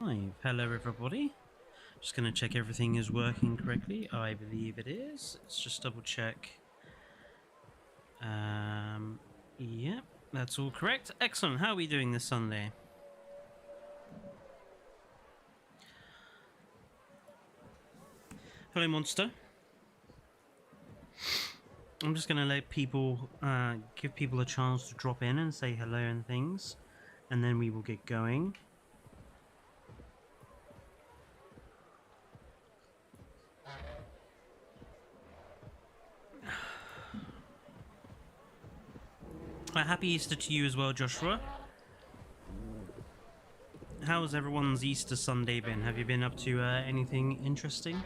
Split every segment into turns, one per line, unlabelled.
live. Hello everybody. Just going to check everything is working correctly. I believe it is. Let's just double check. Yep, that's all correct. Excellent. How are we doing this Sunday? Hello, Monster. I'm just going to let people, give people a chance to drop in and say hello and things, and then we will get going. Happy Easter to you as well, Joshua. How's everyone's Easter Sunday been? Have you been up to anything interesting?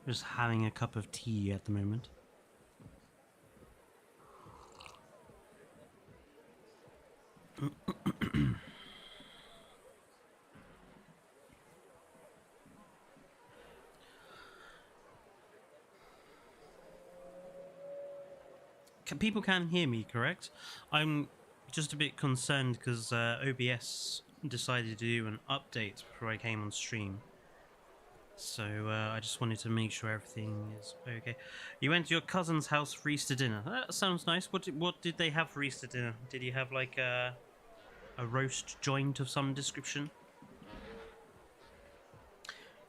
Just having a cup of tea at the moment. People can hear me, correct? I'm just a bit concerned because OBS decided to do an update before I came on stream. So I just wanted to make sure everything is okay. You went to your cousin's house for Easter dinner. That sounds nice. What did they have for Easter dinner? Did you have like a roast joint of some description?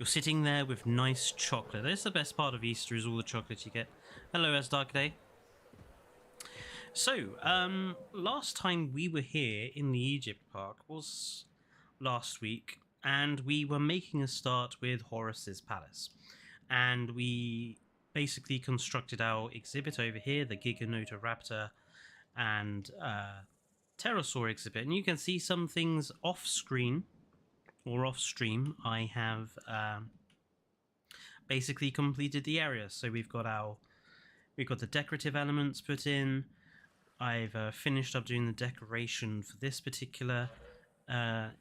You're sitting there with nice chocolate. That's the best part of Easter, is all the chocolate you get. Hello, as Dark Day. So, last time we were here in the Egypt Park was last week, and we were making a start with Horus's Palace. And we basically constructed our exhibit over here, the Giganotoraptor and Pterosaur exhibit. And you can see some things off-screen, or off-stream. I have basically completed the area. So we've got the decorative elements put in. I've finished up doing the decoration for this particular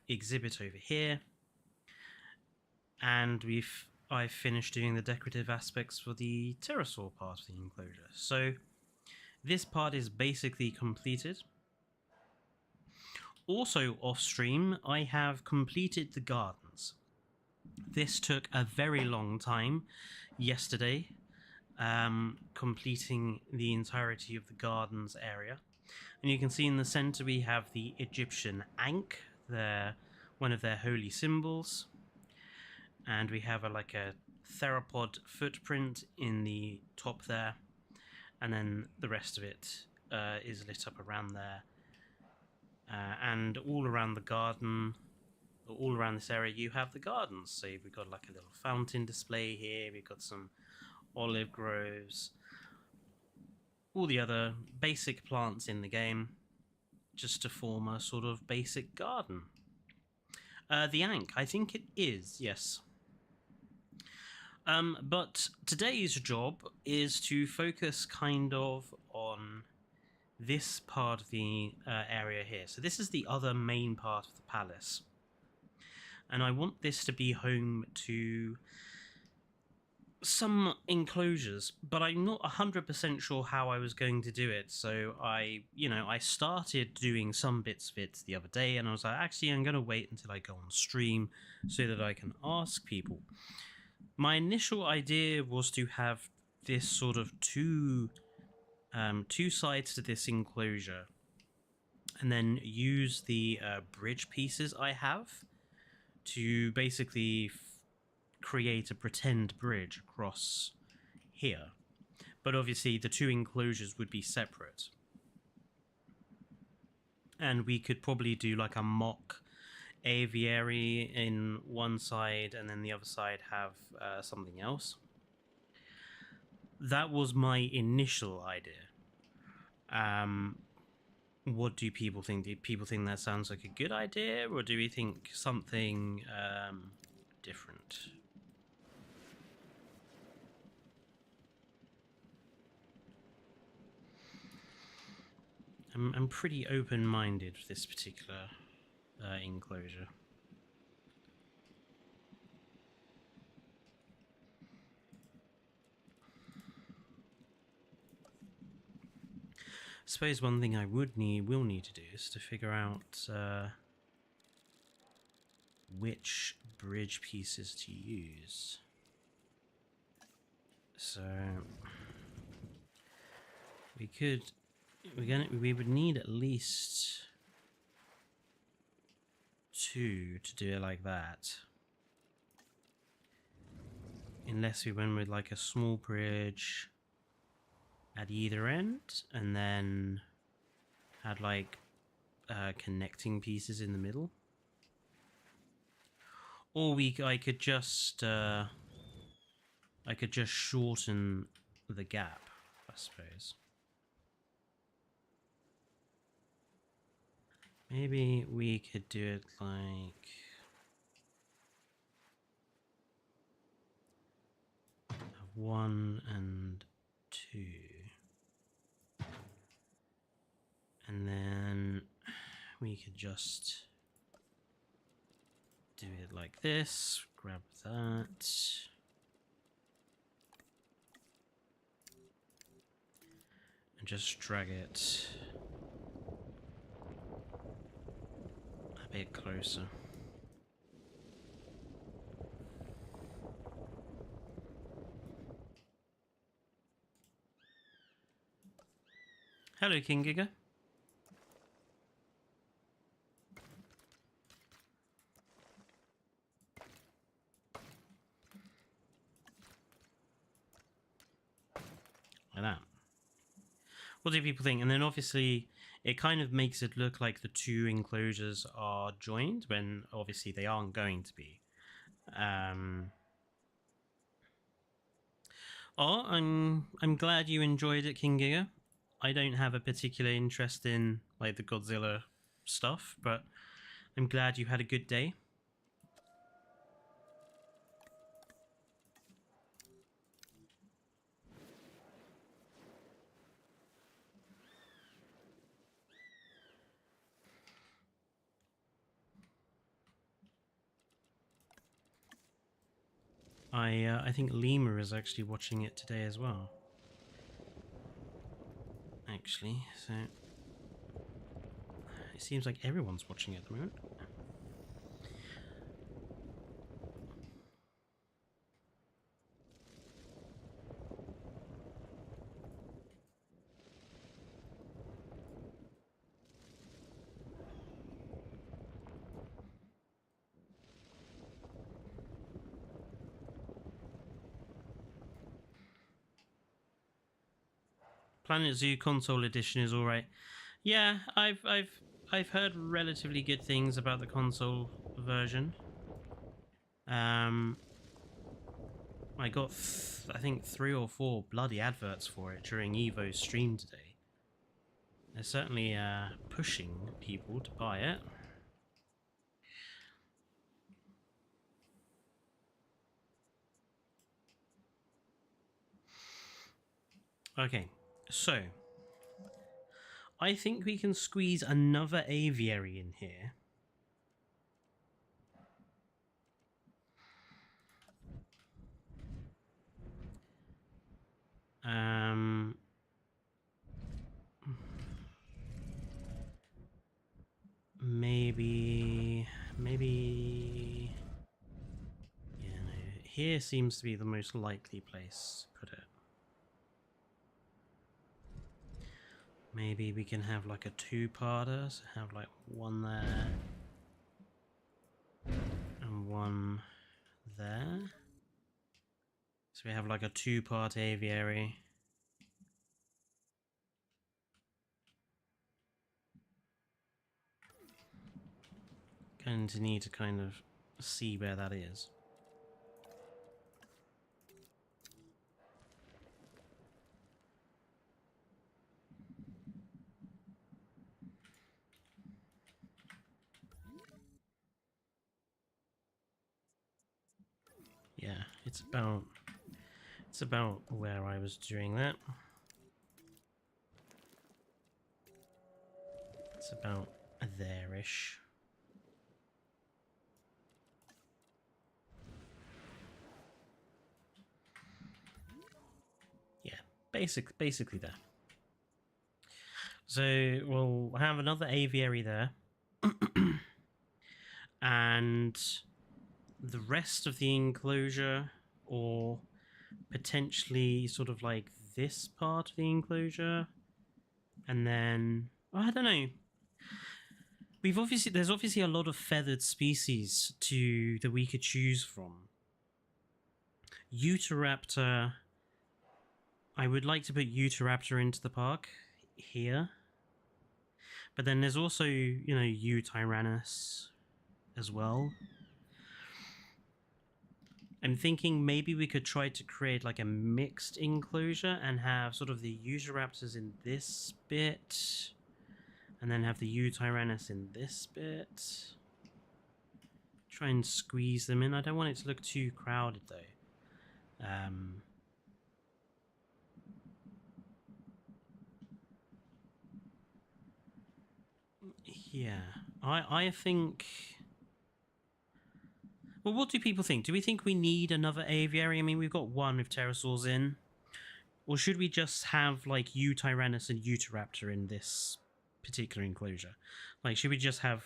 exhibit over here, and I've finished doing the decorative aspects for the pterosaur part of the enclosure. So this part is basically completed. Also off stream, I have completed the gardens. This took a very long time yesterday. Completing the entirety of the gardens area, and you can see in the center we have the Egyptian ankh, one of their holy symbols, and we have a theropod footprint in the top there, and then the rest of it is lit up around there, and all around the garden, or all around this area, you have the gardens. So we've got like a little fountain display here, we've got some olive groves, all the other basic plants in the game, just to form a sort of basic garden. The ankh, I think it is, yes. But today's job is to focus kind of on this part of the area here. So this is the other main part of the palace. And I want this to be home to some enclosures, but I'm not 100% sure how I was going to do it. So I started doing some bits of it the other day, and I was like, actually, I'm going to wait until I go on stream so that I can ask people. My initial idea was to have this sort of two sides to this enclosure, and then use the bridge pieces I have to basically create a pretend bridge across here. But obviously the two enclosures would be separate, and we could probably do like a mock aviary in one side and then the other side have something else. That was my initial idea. What do people think? Do people think that sounds like a good idea, or do we think something different? I'm pretty open-minded with this particular enclosure. suppose one thing I will need to do is to figure out which bridge pieces to use. So we would need at least 2 to do it like that. Unless we went with like a small bridge at either end and then had like connecting pieces in the middle. Or I could just shorten the gap, I suppose. Maybe we could do it like 1 and 2. And then we could just do it like this, grab that. And just drag it a bit closer. Hello, King Giga. Like that. What do people think? And then obviously it kind of makes it look like the 2 enclosures are joined when obviously they aren't going to be. Oh, I'm glad you enjoyed it, King Giga. I don't have a particular interest in like the Godzilla stuff, but I'm glad you had a good day. I think Lima is actually watching it today as well. Actually, so it seems like everyone's watching it at the moment. Planet Zoo console edition is all right. Yeah, I've heard relatively good things about the console version. I got I think 3 or 4 bloody adverts for it during Evo's stream today. They're certainly pushing people to buy it. Okay, so I think we can squeeze another aviary in here. Maybe, yeah, no, here seems to be the most likely place to put it. Maybe we can have like a 2-parter, so have like 1 there and 1 there. So we have like a 2-part aviary. Going to need to kind of see where that is. Yeah, it's about where I was doing that. It's about there-ish. Yeah, basically there. So we'll have another aviary there. And the rest of the enclosure, or potentially sort of like this part of the enclosure, and then I don't know. There's obviously a lot of feathered species that we could choose from. Utahraptor. I would like to put Utahraptor into the park here, but then there's also, you know, Utyrannus as well. I'm thinking maybe we could try to create like a mixed enclosure and have sort of the Utahraptors in this bit, and then have the Utyrannus in this bit. Try and squeeze them in. I don't want it to look too crowded though. Yeah, I think. Well, what do people think? Do we think we need another aviary? I mean, we've got one with pterosaurs in. Or should we just have, like, Utyrannus and Utahraptor in this particular enclosure? Like, should we just have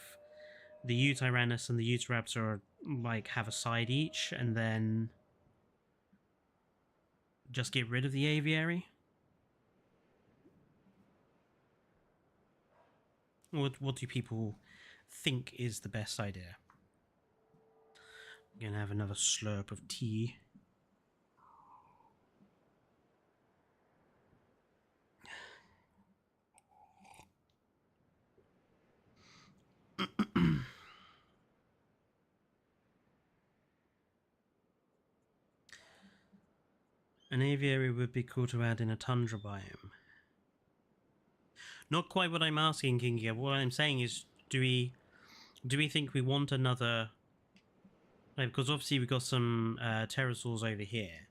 the Utyrannus and the Utahraptor, like, have a side each, and then just get rid of the aviary? What do people think is the best idea? I'm gonna have another slurp of tea. An aviary would be cool to add in a tundra biome. Not quite what I'm asking, Kingia. What I'm saying is, do we think we want another? Like, because obviously we've got some pterosaurs over here.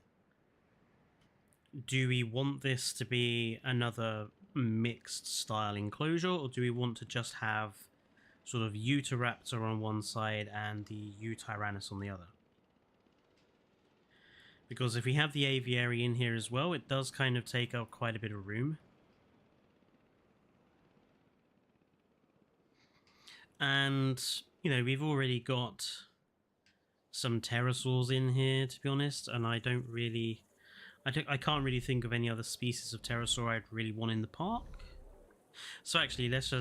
Do we want this to be another mixed style enclosure, or do we want to just have sort of Utahraptor on one side and the Utyrannus on the other? Because if we have the aviary in here as well, it does kind of take up quite a bit of room. And, you know, we've already got some pterosaurs in here, to be honest, and I don't really... I can't really think of any other species of pterosaur I'd really want in the park. So actually, that's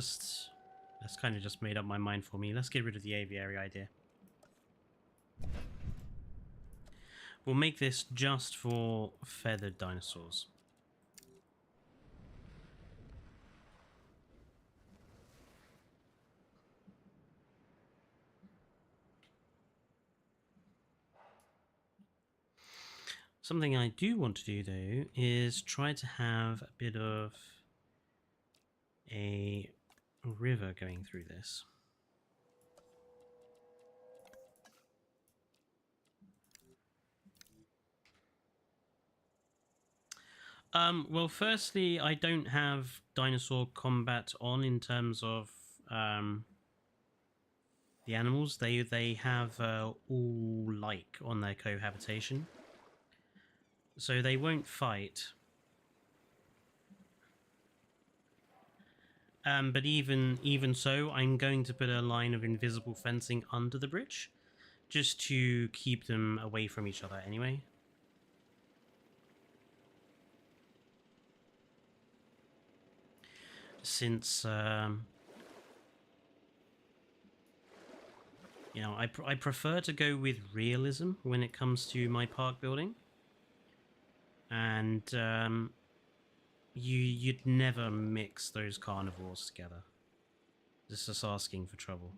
kind of just made up my mind for me. Let's get rid of the aviary idea. We'll make this just for feathered dinosaurs. Something I do want to do, though, is try to have a bit of a river going through this. Well, firstly, I don't have dinosaur combat on in terms of the animals. They have all like on their cohabitation, so they won't fight. But even so, I'm going to put a line of invisible fencing under the bridge, just to keep them away from each other anyway. Since, you know, I prefer to go with realism when it comes to my park building. And, you'd never mix those carnivores together. This is just asking for trouble.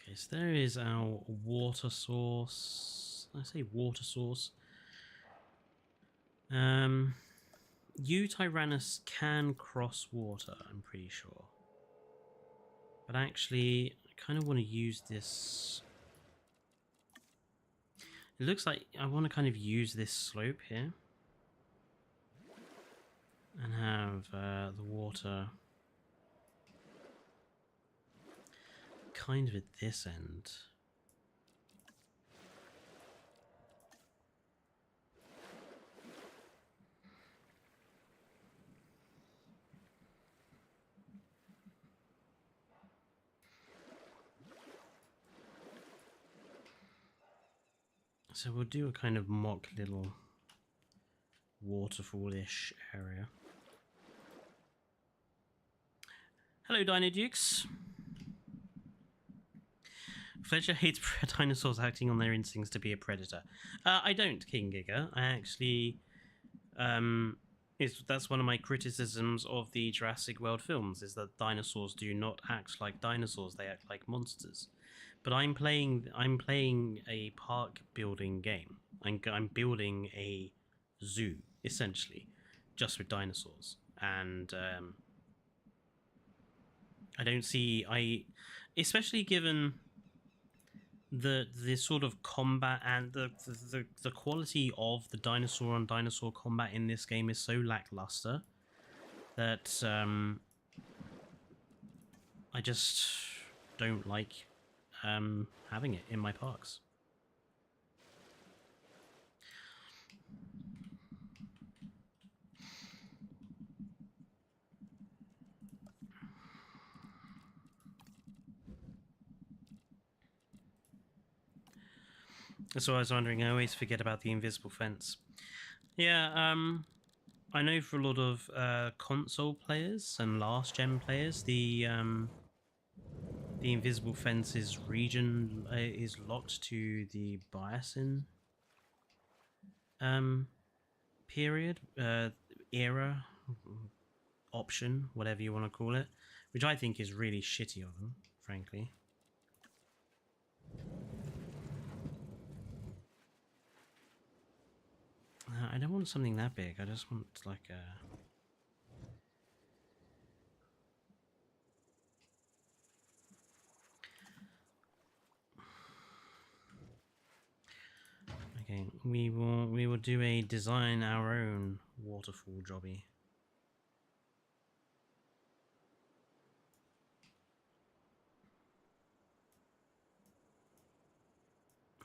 Okay, so there is our water source. I say water source. Utyrannus can cross water, I'm pretty sure. But actually, I kind of want to use this. It looks like I want to kind of use this slope here. And have the water kind of at this end. So we'll do a kind of mock little waterfall-ish area. Hello, Dino Dukes. Fletcher hates dinosaurs acting on their instincts to be a predator. I don't, King Giga. I actually... that's one of my criticisms of the Jurassic World films, is that dinosaurs do not act like dinosaurs, they act like monsters. But I'm playing a park building game. I'm building a zoo, essentially, just with dinosaurs. And I don't see... especially given the sort of combat and the quality of the dinosaur on dinosaur combat in this game is so lackluster that I just don't like having it in my parks. So I was wondering, I always forget about the invisible fence. Yeah, I know for a lot of console players and last gen players, the invisible fence's region is locked to the Biosyn period, era, option, whatever you want to call it, which I think is really shitty of them, frankly. I don't want something that big, I just want like a... Okay, we will do a design our own waterfall jobby.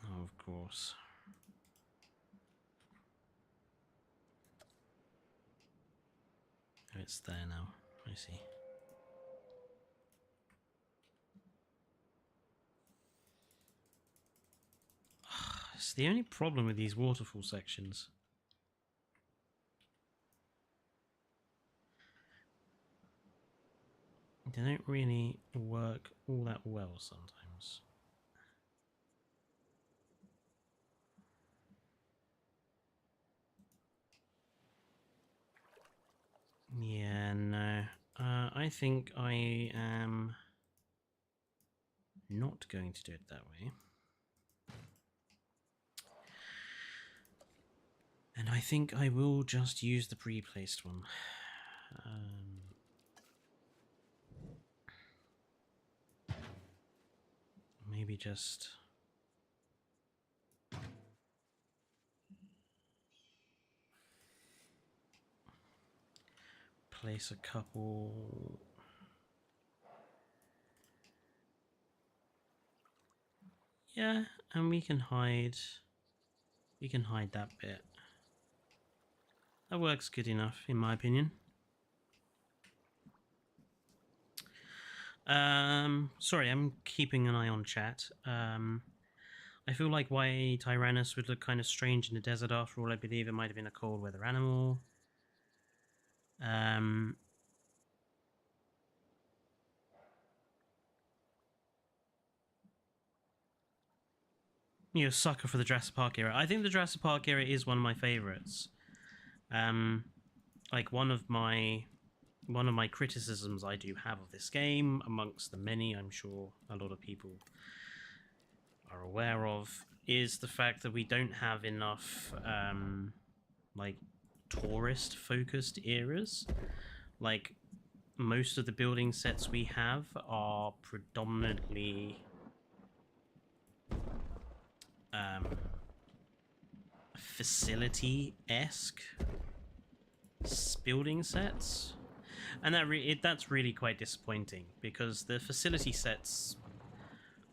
Oh, of course. Oh, it's there now. I see. It's the only problem with these waterfall sections. They don't really work all that well sometimes. Yeah, no. I think I am not going to do it that way. And I think I will just use the pre-placed one. Maybe just... place a couple... Yeah, and we can hide that bit. That works good enough, in my opinion. Sorry, I'm keeping an eye on chat. I feel like why Tyrannus would look kind of strange in the desert. After all, I believe it might have been a cold weather animal. You're a sucker for the Jurassic Park era. I think the Jurassic Park era is one of my favorites. Like one of my criticisms I do have of this game, amongst the many I'm sure a lot of people are aware of, is the fact that we don't have enough like tourist focused eras. Like most of the building sets we have are predominantly facility-esque building sets, and that's really quite disappointing, because the facility sets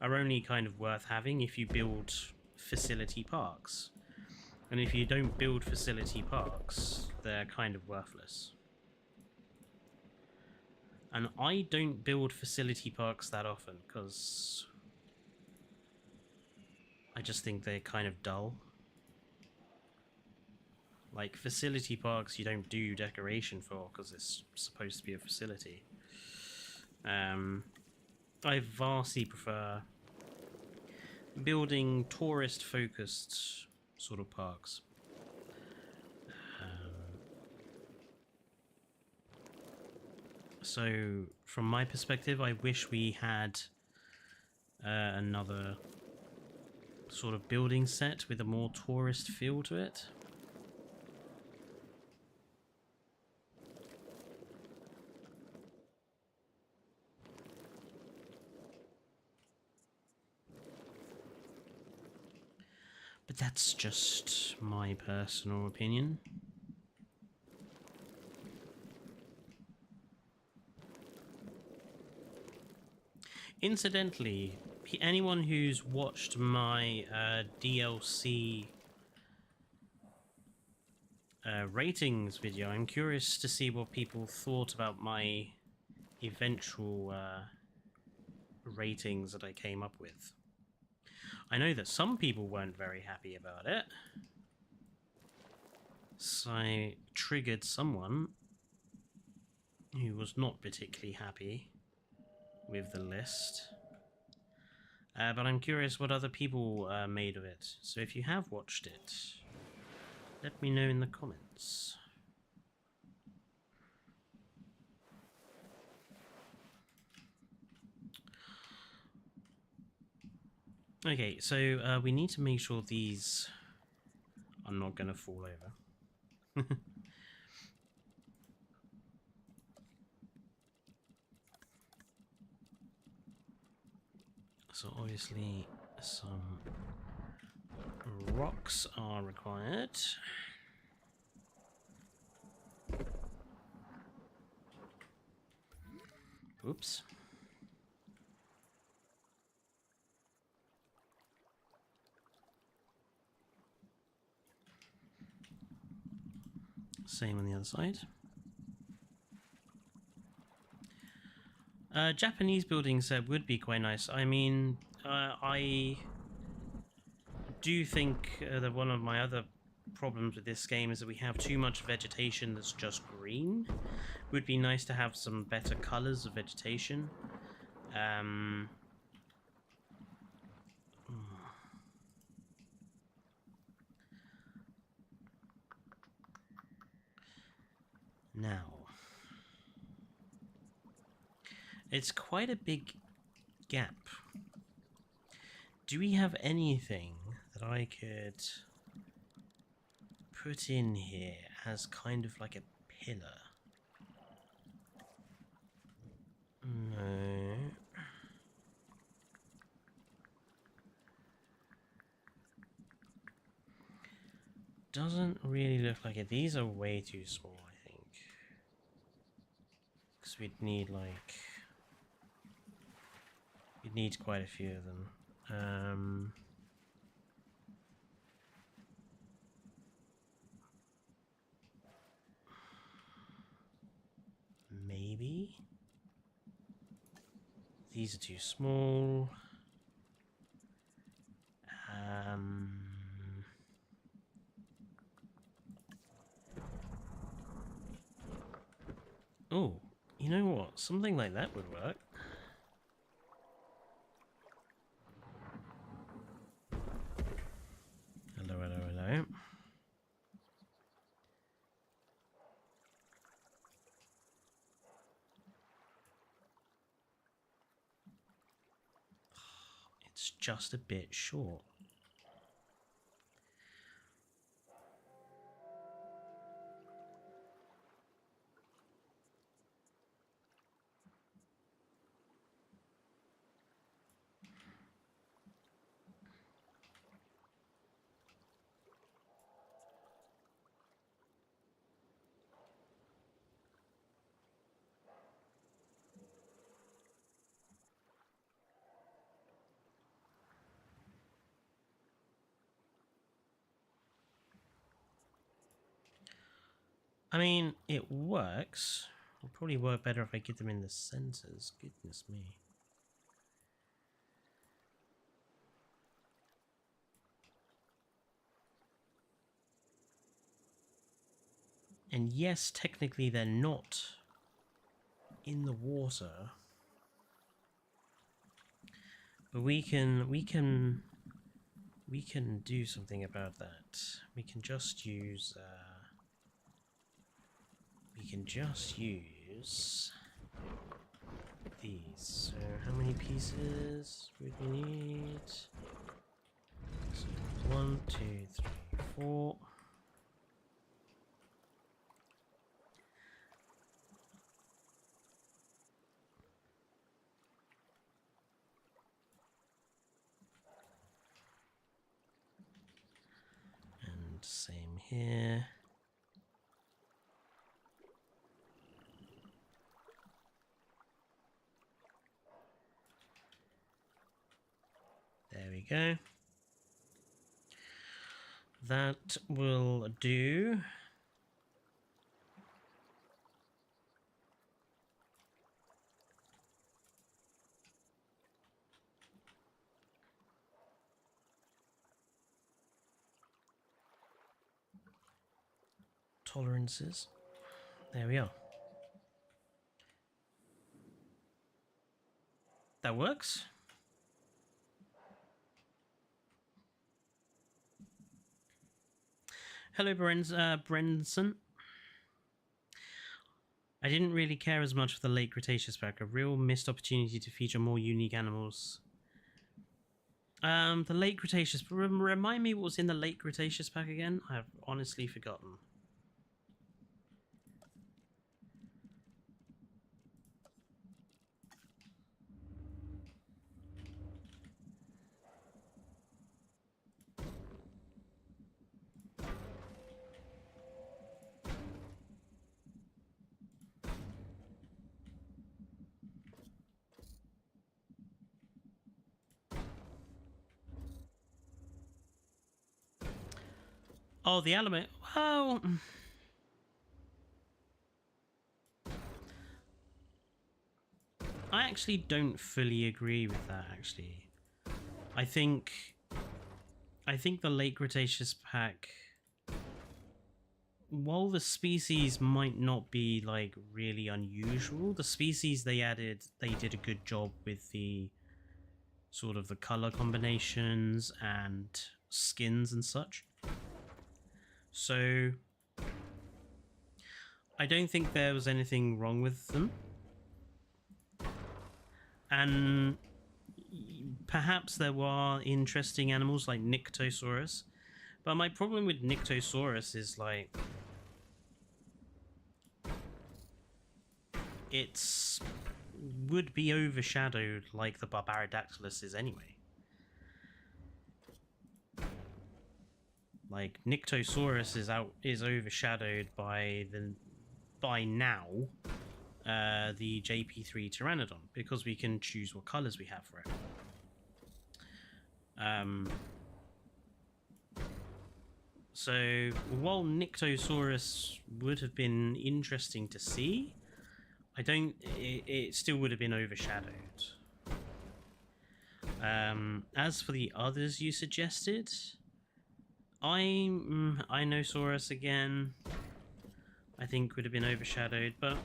are only kind of worth having if you build facility parks. And if you don't build facility parks, they're kind of worthless. And I don't build facility parks that often, because I just think they're kind of dull. Like, facility parks you don't do decoration for, because it's supposed to be a facility. I vastly prefer building tourist-focused sort of parks. So, from my perspective, I wish we had another sort of building set with a more tourist feel to it. But that's just my personal opinion. Incidentally, anyone who's watched my DLC ratings video, I'm curious to see what people thought about my eventual ratings that I came up with. I know that some people weren't very happy about it, so I triggered someone who was not particularly happy with the list. But I'm curious what other people made of it, so if you have watched it, let me know in the comments. Okay, so we need to make sure these are not going to fall over. So obviously some rocks are required. Oops. Same on the other side. Japanese building set would be quite nice. I mean, I do think that one of my other problems with this game is that we have too much vegetation that's just green. It would be nice to have some better colors of vegetation. Now, it's quite a big gap. Do we have anything that I could put in here as kind of like a pillar? No. Doesn't really look like it. These are way too small, I think. Because we'd need like... You'd need quite a few of them. Maybe? These are too small. Oh, you know what? Something like that would work. Hello, hello, hello. It's just a bit short. I mean, it works. It'll probably work better if I get them in the centers. Goodness me. And yes, technically they're not in the water. But we can do something about that. We can just use these. So how many pieces would we need? So 1, 2, 3, 4. And same here. There we go. That will do. Tolerances. There we are. That works. Hello, Brenson. I didn't really care as much for the late Cretaceous pack. A real missed opportunity to feature more unique animals. The late Cretaceous. Remind me what was in the late Cretaceous pack again? I've honestly forgotten. Oh, the element. Well, I actually don't fully agree with that. Actually, I think the late Cretaceous pack, while the species might not be like really unusual, the species they added, they did a good job with the sort of the color combinations and skins and such. So I don't think there was anything wrong with them. And perhaps there were interesting animals like Nyctosaurus. But my problem with Nyctosaurus is like it's would be overshadowed like the Barbaridactylus is anyway. Like Nyctosaurus is overshadowed by now the JP3 Pteranodon because we can choose what colors we have for it. So while Nyctosaurus would have been interesting to see, it still would have been overshadowed. As for the others you suggested, Inosaurus again, I think would have been overshadowed, but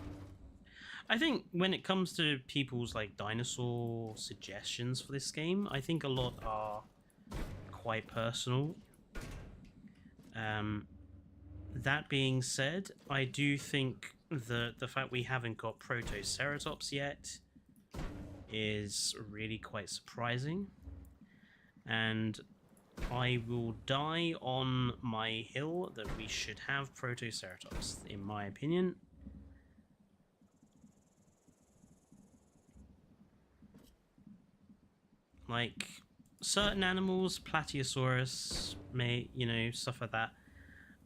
I think when it comes to people's like dinosaur suggestions for this game, I think a lot are quite personal. That being said, I do think that the fact we haven't got Protoceratops yet is really quite surprising, and I will die on my hill that we should have Protoceratops, in my opinion. Like, certain animals, Plateosaurus may, stuff like that,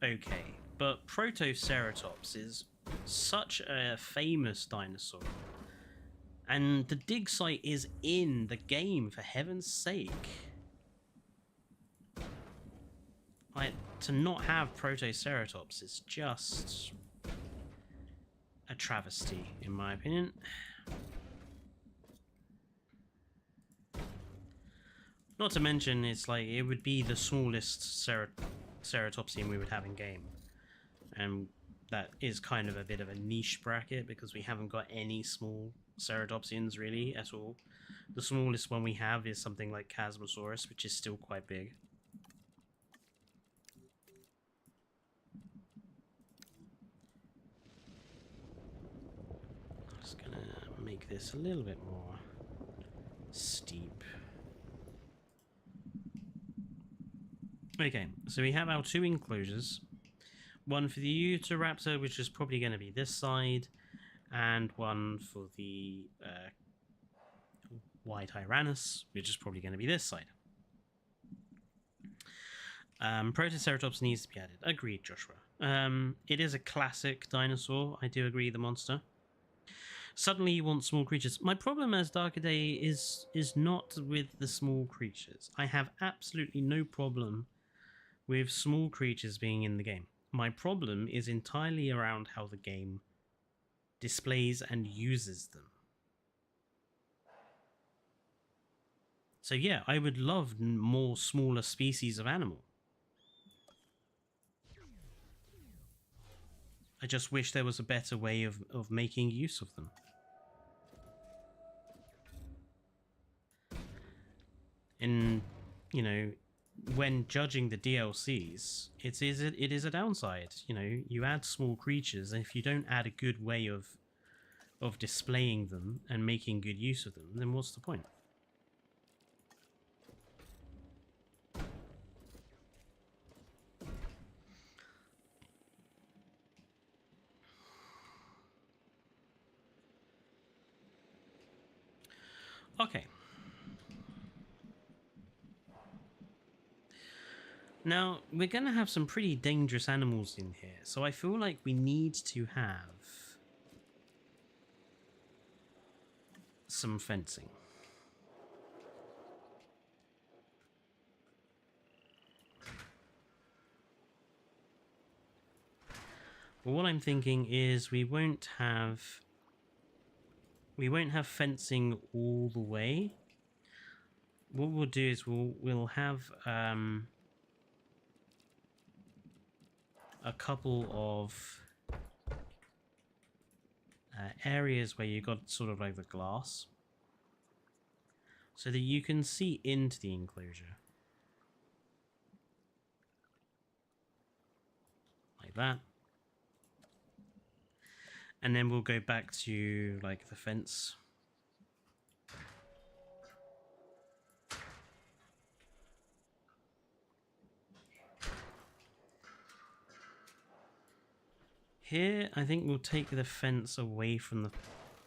okay. But Protoceratops is such a famous dinosaur. And the dig site is in the game, for heaven's sake. Like, to not have Protoceratops is just travesty, in my opinion. Not to mention, it's like it would be the smallest ceratopsian we would have in game, and that is kind of a bit of a niche bracket because we haven't got any small ceratopsians really at all. The smallest one we have is something like Chasmosaurus, which is still quite big. I'm just gonna make this a little bit more steep. Okay, so we have our two enclosures. One for the Utahraptor, which is probably going to be this side, and one for the White Tyrannus, which is probably going to be this side. Protoceratops needs to be added. Agreed, Joshua. It is a classic dinosaur. I do agree, the monster. Suddenly you want small creatures. My problem as Darkaday is not with the small creatures. I have absolutely no problem with small creatures being in the game. My problem is entirely around how the game displays and uses them. So yeah, I would love more smaller species of animal. I just wish there was a better way of making use of them. And, you know, when judging the DLCs, it is a downside. You know, you add small creatures, and if you don't add a good way of displaying them and making good use of them, then what's the point? Okay. Now, we're going to have some pretty dangerous animals in here, so I feel like we need to have some fencing. But what I'm thinking is we won't have fencing all the way. What we'll do is we'll have a couple of areas where you got sort of like the glass, so that you can see into the enclosure, like that. And then we'll go back to like the fence. Here, I think we'll take the fence away from the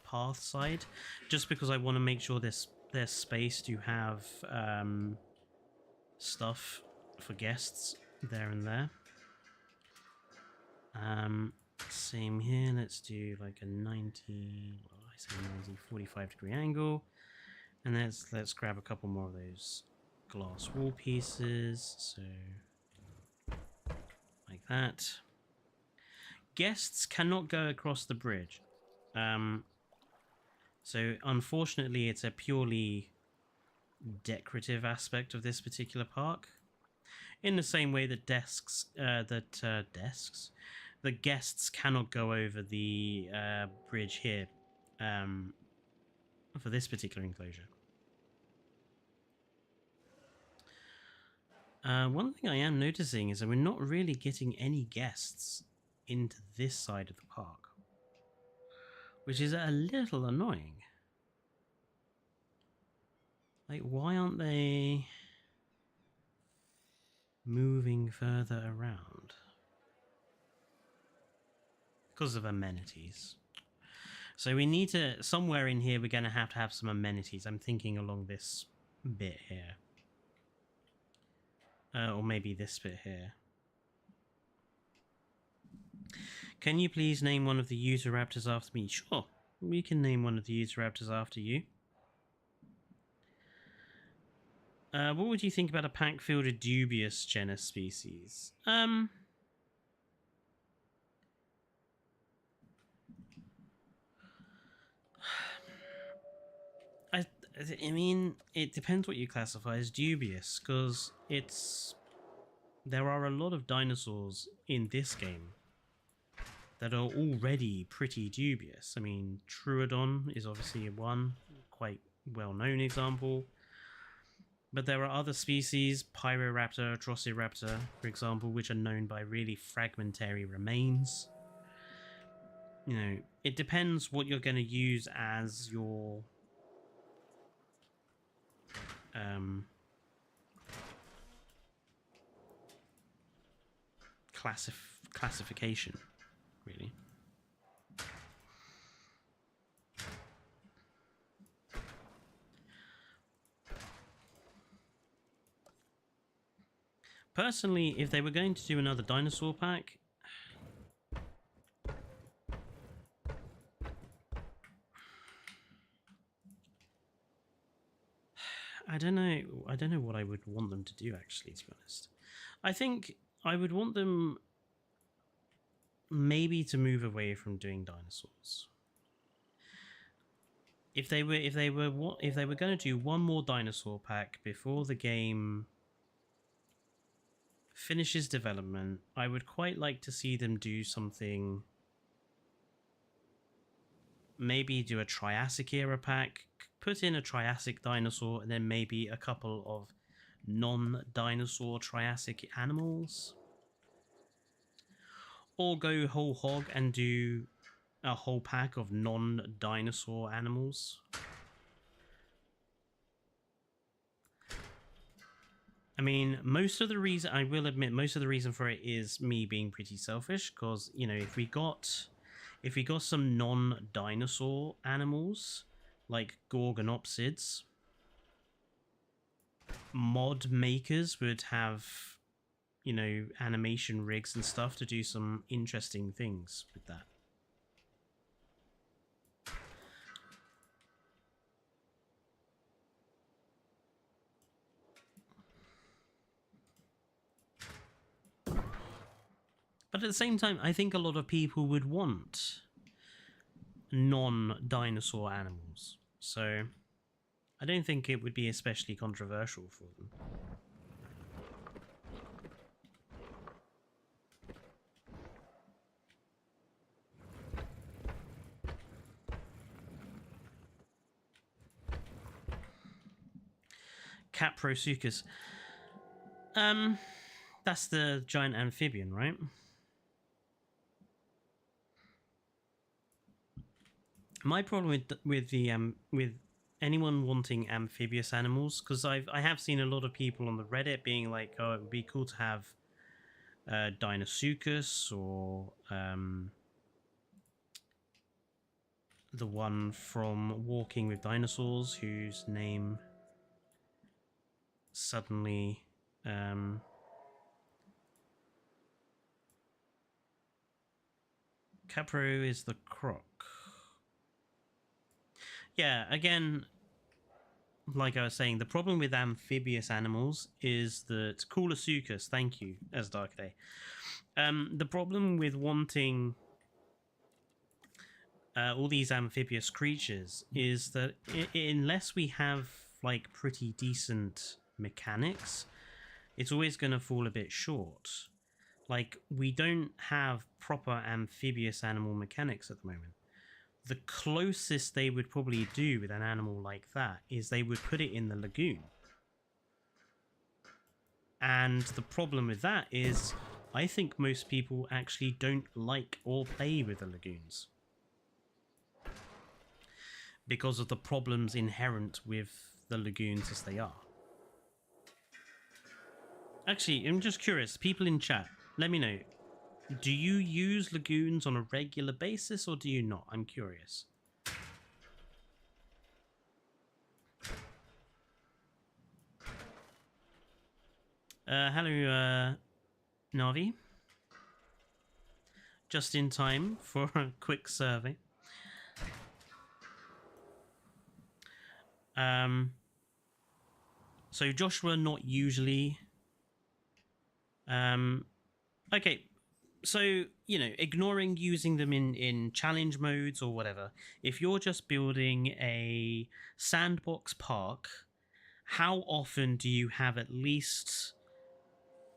path side, just because I want to make sure there's space to have stuff for guests there and there. Same here, let's do like a 90, well, I say 90, 45 degree angle. And let's grab a couple more of those glass wall pieces, so like that. Guests cannot go across the bridge. So unfortunately it's a purely decorative aspect of this particular park. In the same way that the guests cannot go over the bridge here for this particular enclosure. One thing I am noticing is that we're not really getting any guests into this side of the park, which is a little annoying. Like, why aren't they moving further around? Because of amenities. So we need to, somewhere in here we're going to have some amenities. I'm thinking along this bit here. Or maybe this bit here. Can you please name one of the Utahraptors after me? Sure, we can name one of the Utahraptors after you. What would you think about a pack filled with dubious genus species? I mean, it depends what you classify as dubious, because there are a lot of dinosaurs in this game that are already pretty dubious. I mean, Troodon is obviously one quite well-known example, but there are other species, Pyroraptor, Drosiraptor, for example, which are known by really fragmentary remains. You know, it depends what you're going to use as your classification, really. Personally, if they were going to do another dinosaur pack, I don't know what I would want them to do, actually, to be honest. I think I would want them maybe to move away from doing dinosaurs. If they were going to do one more dinosaur pack before the game finishes development, I would quite like to see them do something. Maybe do a Triassic era pack, put in a Triassic dinosaur, and then maybe a couple of non-dinosaur Triassic animals. Or go whole hog and do a whole pack of non-dinosaur animals. I mean, I will admit, most of the reason for it is me being pretty selfish, because, you know, if we got some non-dinosaur animals, like Gorgonopsids, mod makers would have, you know, animation rigs and stuff to do some interesting things with that. But at the same time, I think a lot of people would want non-dinosaur animals, so I don't think it would be especially controversial for them. Caprosuchus. That's the giant amphibian, right? My problem with anyone wanting amphibious animals, because I have seen a lot of people on the Reddit being like, oh, it would be cool to have Deinosuchus, or the one from Walking with Dinosaurs, whose name suddenly Capro is the croc. Yeah, again, like I was saying, the problem with amphibious animals is that Coolosuchus, thank you, as Dark Day. The problem with wanting all these amphibious creatures is that unless we have like pretty decent mechanics, it's always going to fall a bit short. Like, we don't have proper amphibious animal mechanics at the moment. The closest they would probably do with an animal like that is they would put it in the lagoon. And the problem with that is, I think most people actually don't like or play with the lagoons, because of the problems inherent with the lagoons as they are. Actually, I'm just curious, people in chat, let me know. Do you use lagoons on a regular basis, or do you not? I'm curious. Hello, Navi. Just in time for a quick survey. So Joshua, not usually. Okay, So, you know, ignoring using them in challenge modes or whatever, if you're just building a sandbox park, how often do you have at least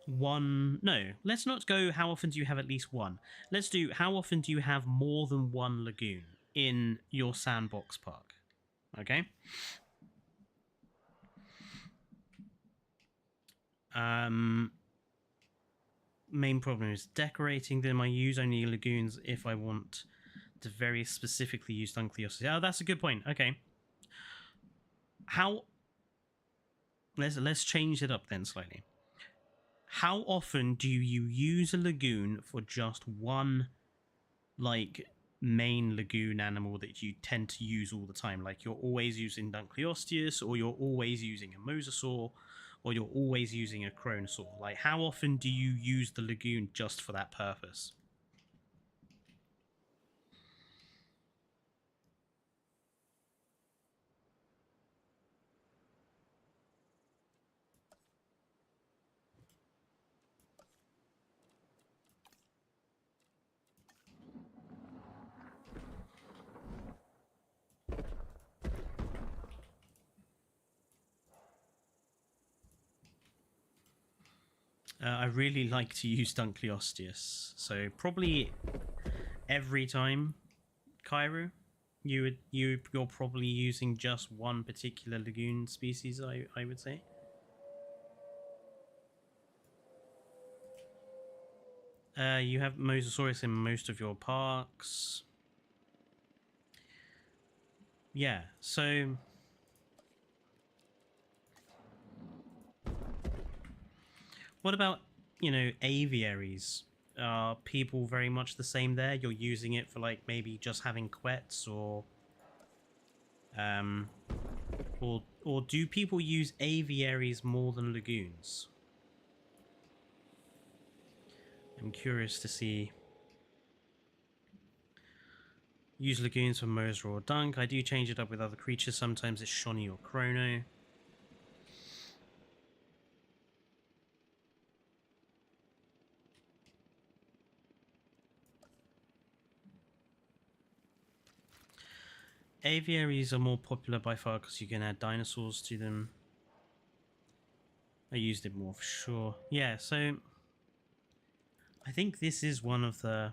one? No, let's not go how often do you have at least one. Let's do how often do you have more than one lagoon in your sandbox park? Okay. Main problem is decorating them. I use only lagoons if I want to very specifically use enclosures. Oh, that's a good point. Okay. How? Let's change it up then slightly. How often do you use a lagoon for just one, like, main lagoon animal that you tend to use all the time? Like, you're always using Dunkleosteus, or you're always using a mosasaur, or you're always using a Kronosaur. Like, how often do you use the lagoon just for that purpose? I really like to use Dunkleosteus, so probably every time, Kairu, you're probably using just one particular lagoon species. I would say. You have Mosasaurus in most of your parks. Yeah, so what about, you know, aviaries? Are people very much the same there? You're using it for, like, maybe just having quets, or or do people use aviaries more than lagoons? I'm curious to see. Use lagoons for Moser or Dunk. I do change it up with other creatures. Sometimes it's Shoni or Chrono. Aviaries are more popular by far because you can add dinosaurs to them. I used it more for sure. Yeah, so I think this is one of the,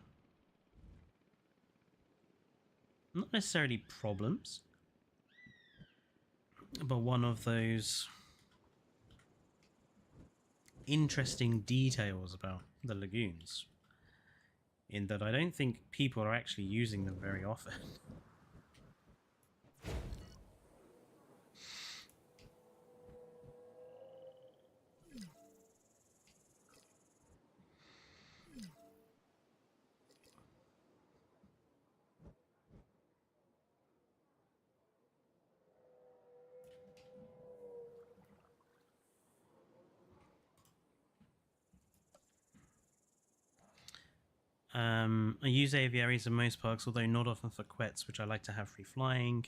not necessarily problems, but one of those interesting details about the lagoons, in that I don't think people are actually using them very often. I use aviaries in most parks, although not often for quets, which I like to have free flying.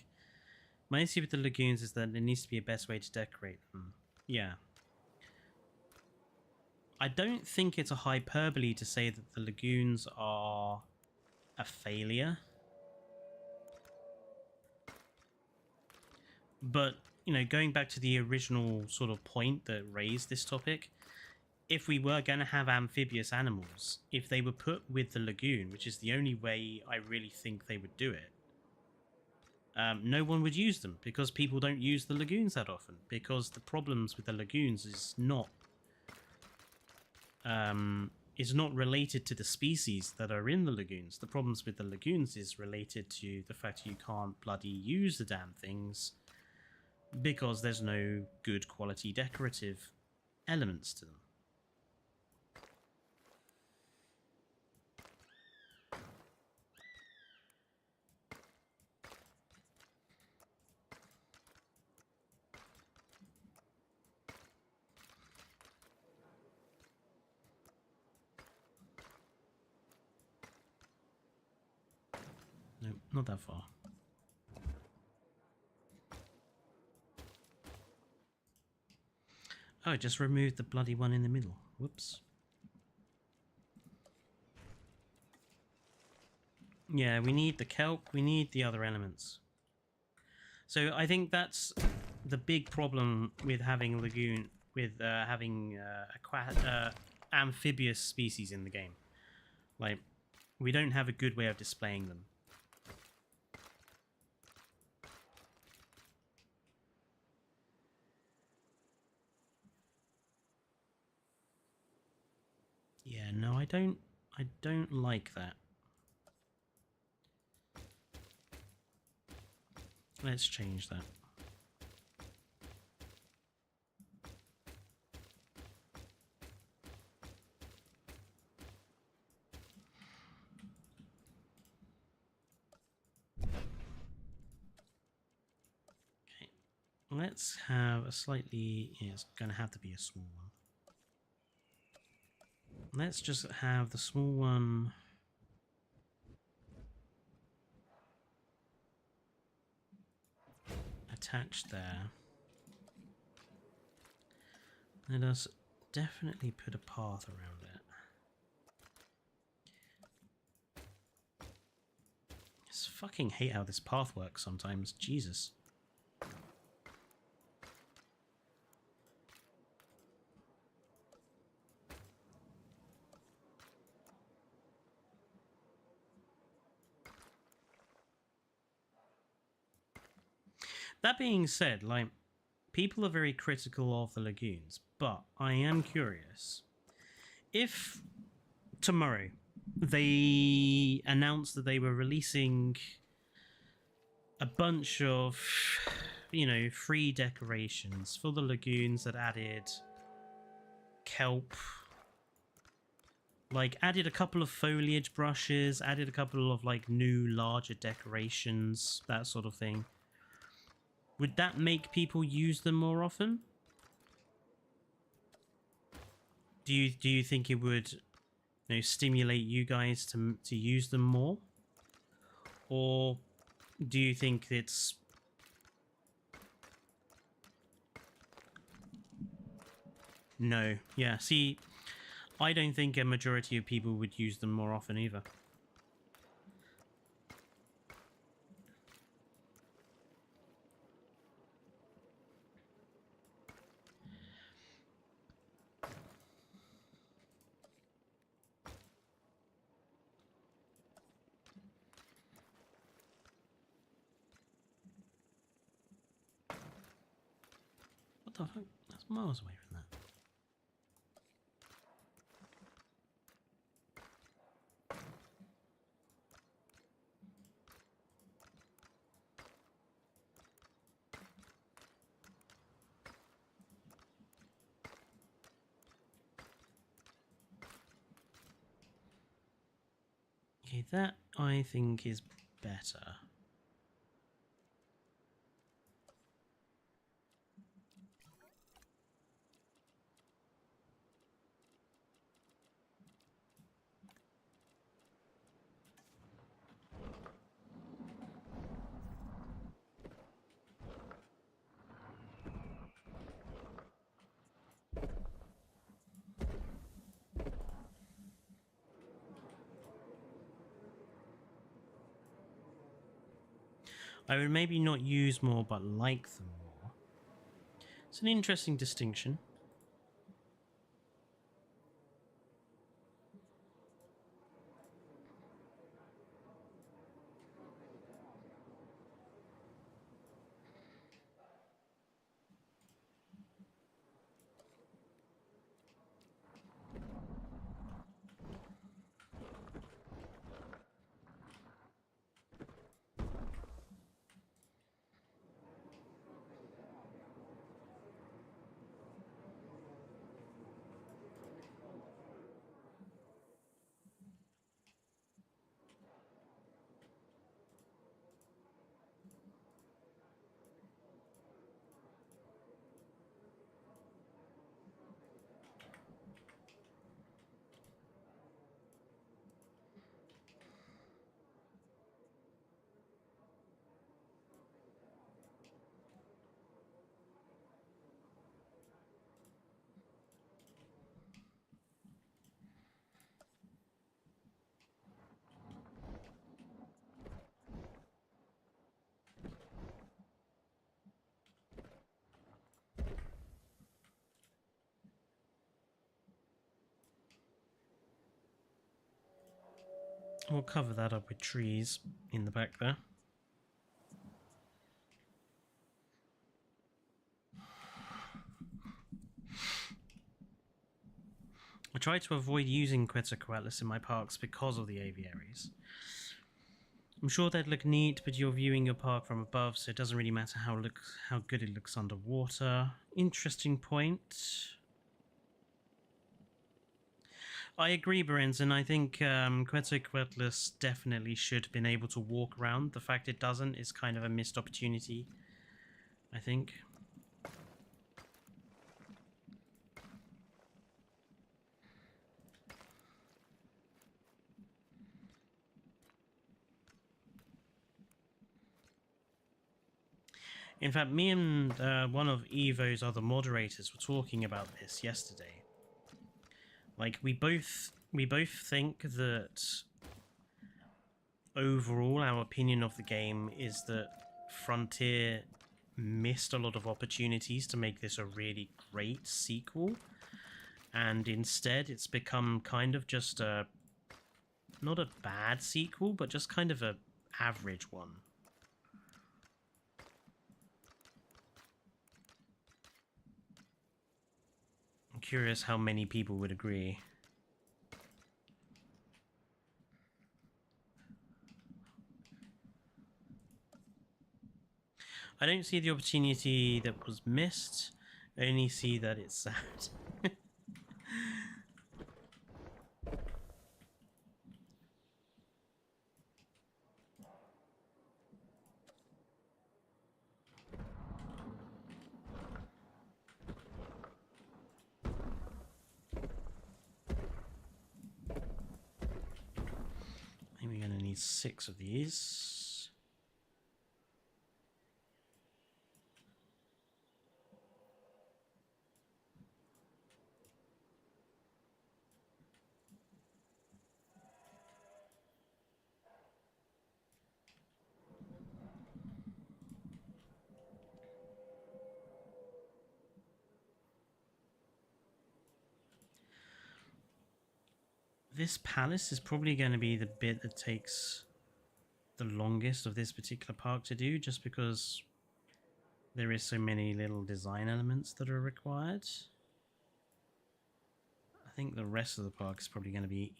My issue with the lagoons is that there needs to be a best way to decorate them. Yeah. I don't think it's a hyperbole to say that the lagoons are a failure. But, you know, going back to the original sort of point that raised this topic, if we were going to have amphibious animals, if they were put with the lagoon, which is the only way I really think they would do it, no one would use them, because people don't use the lagoons that often, because the problems with the lagoons is not related to the species that are in the lagoons. The problems with the lagoons is related to the fact you can't bloody use the damn things because there's no good quality decorative elements to them. No, not that far. Oh, I just removed the bloody one in the middle. Whoops. Yeah, we need the kelp, we need the other elements. So I think that's the big problem with having lagoon, with having amphibious species in the game. Like, we don't have a good way of displaying them. Yeah, no, I don't like that. Let's change that. Okay, let's have a slightly... Yeah, it's going to have to be a small one. Let's just have the small one... attached there. Let us definitely put a path around it. I just fucking hate how this path works sometimes. Jesus. That being said, like, people are very critical of the lagoons, but I am curious. If tomorrow they announced that they were releasing a bunch of, you know, free decorations for the lagoons that added kelp, like added a couple of foliage brushes, added a couple of like new larger decorations, that sort of thing, would that make people use them more often? Do you think it would, you know, stimulate you guys to use them more? Or do you think it's... No. Yeah, see, I don't think a majority of people would use them more often either. What the fuck? That's miles away from that. Okay, that I think is better. I would maybe not use more, but like them more. It's an interesting distinction. We'll cover that up with trees in the back there. I try to avoid using Quetzalcoatlus in my parks because of the aviaries. I'm sure they'd look neat, but you're viewing your park from above, so it doesn't really matter how good it looks underwater. Interesting point. I agree, Berenson. I think Quetzalcoatlus definitely should have been able to walk around. The fact it doesn't is kind of a missed opportunity, I think. In fact, me and one of Evo's other moderators were talking about this yesterday. Like, we both think that overall our opinion of the game is that Frontier missed a lot of opportunities to make this a really great sequel, and instead it's become kind of just a, not a bad sequel, but just kind of a average one. I'm curious how many people would agree. I don't see the opportunity that was missed. I only see that it's sad. I think we're going to need 6 of these. This palace is probably going to be the bit that takes the longest of this particular park to do, just because there is so many little design elements that are required. I think the rest of the park is probably going to be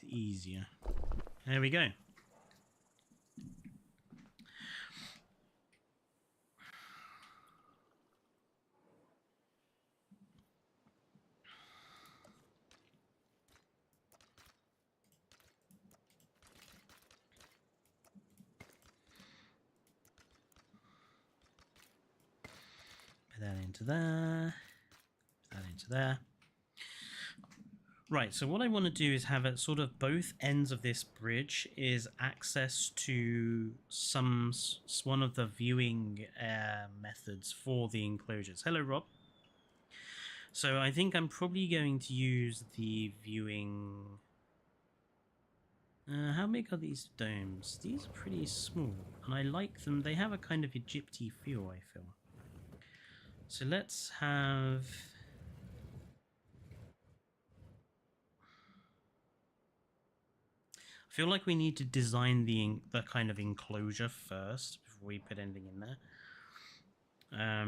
easier. There we go. Put that into there. Put that into there. Right, so what I want to do is have at sort of both ends of this bridge is access to one of the viewing methods for the enclosures. Hello, Rob. So I think I'm probably going to use the viewing... how big are these domes? These are pretty small, and I like them. They have a kind of Egypty feel, I feel. So let's have... I feel like we need to design the kind of enclosure first before we put anything in there. I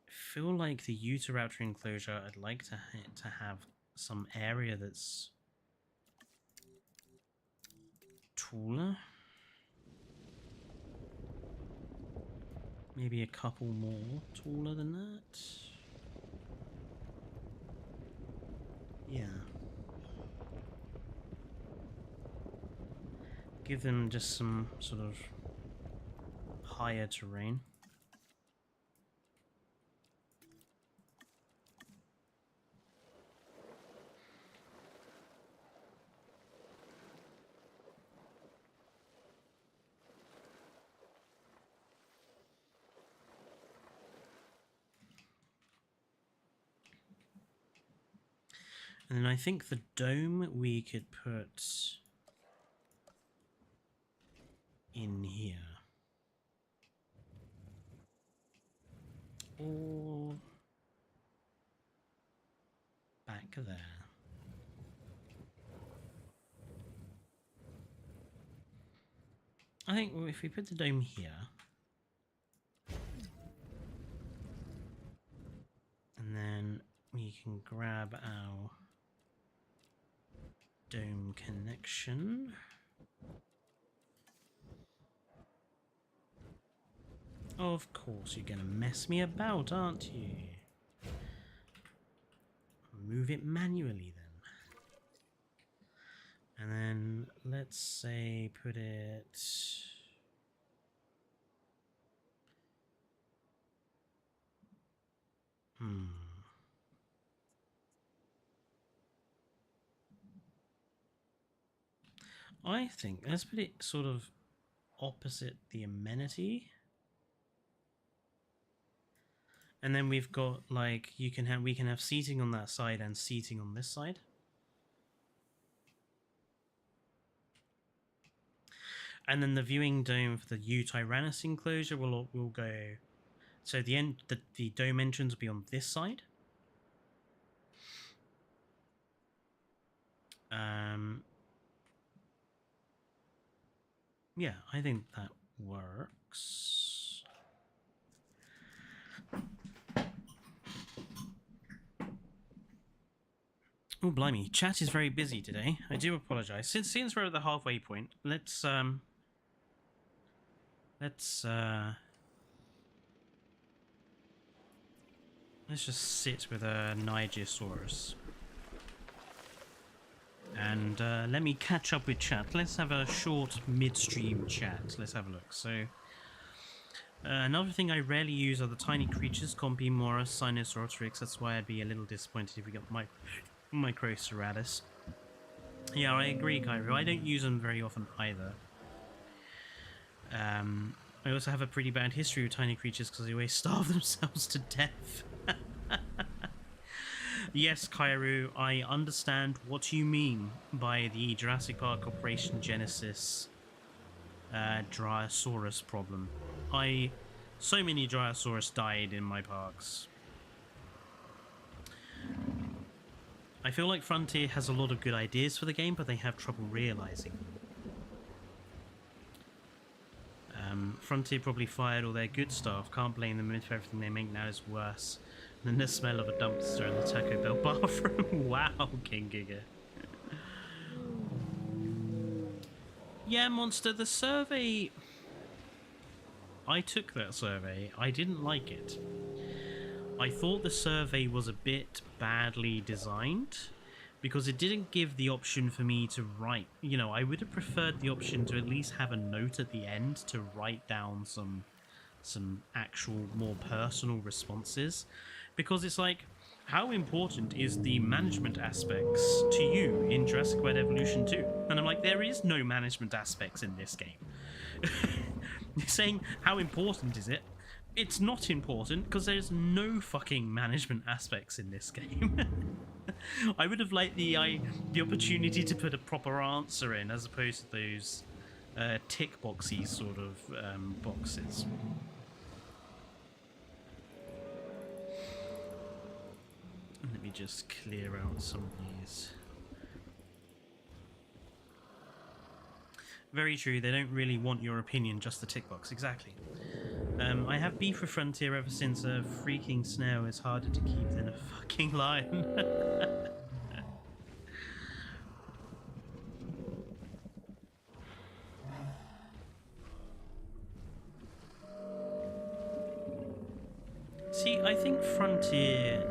feel like the outer enclosure, I'd like to have some area that's taller. Maybe a couple more taller than that. Yeah. Give them just some sort of higher terrain. And then I think the dome we could put in here. Or back there. I think if we put the dome here, and then we can grab our dome connection. Of course, you're gonna mess me about, aren't you? Move it manually then. And then let's say put it. I think let's put it sort of opposite the amenity. And then we've got like we can have seating on that side and seating on this side. And then the viewing dome for the Tyrannus enclosure will go. So the dome entrance will be on this side. Yeah, I think that works. Oh blimey, chat is very busy today. I do apologise. Since we're at the halfway point, let's just sit with a Nigersaurus. And let me catch up with chat. Let's have a short midstream chat. Let's have a look. So, another thing I rarely use are the tiny creatures, Compy, Morus, Sinosautrix. That's why I'd be a little disappointed if we got Microceratus. Yeah, I agree, Cairo. I don't use them very often either. I also have a pretty bad history with tiny creatures because they always starve themselves to death. Yes, Kairu, I understand what you mean by the Jurassic Park Operation Genesis Dryosaurus problem. So many Dryosaurus died in my parks. I feel like Frontier has a lot of good ideas for the game, but they have trouble realizing them. Frontier probably fired all their good staff. Can't blame them if everything they make now is worse than the smell of a dumpster in the Taco Bell bathroom. Wow, King Giga. Yeah, Monster, the survey... I took that survey. I didn't like it. I thought the survey was a bit badly designed because it didn't give the option for me to write. You know, I would have preferred the option to at least have a note at the end to write down some actual more personal responses, because it's like, how important is the management aspects to you in Jurassic World Evolution 2? And I'm like, there is no management aspects in this game. You're saying, how important is it? It's not important because there's no fucking management aspects in this game. I would have liked the opportunity to put a proper answer in as opposed to those tick boxy sort of boxes. Let me just clear out some of these. Very true, they don't really want your opinion, just the tick box, exactly. I have beef with Frontier ever since a freaking snail is harder to keep than a fucking lion. See, I think Frontier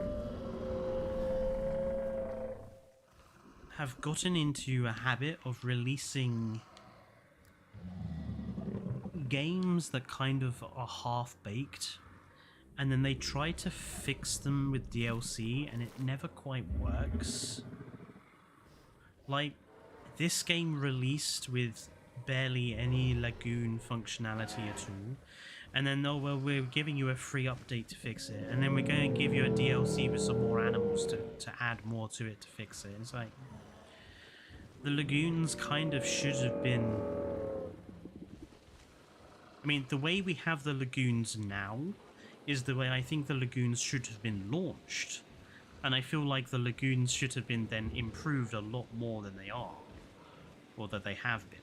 have gotten into a habit of releasing games that kind of are half-baked, and then they try to fix them with DLC and it never quite works. Like, this game released with barely any lagoon functionality at all, and then, oh well, we're giving you a free update to fix it, and then we're going to give you a DLC with some more animals to add more to it to fix it. It's like, the lagoons kind of should have been... I mean, the way we have the lagoons now is the way I think the lagoons should have been launched. And I feel like the lagoons should have been then improved a lot more than they are. Or that they have been.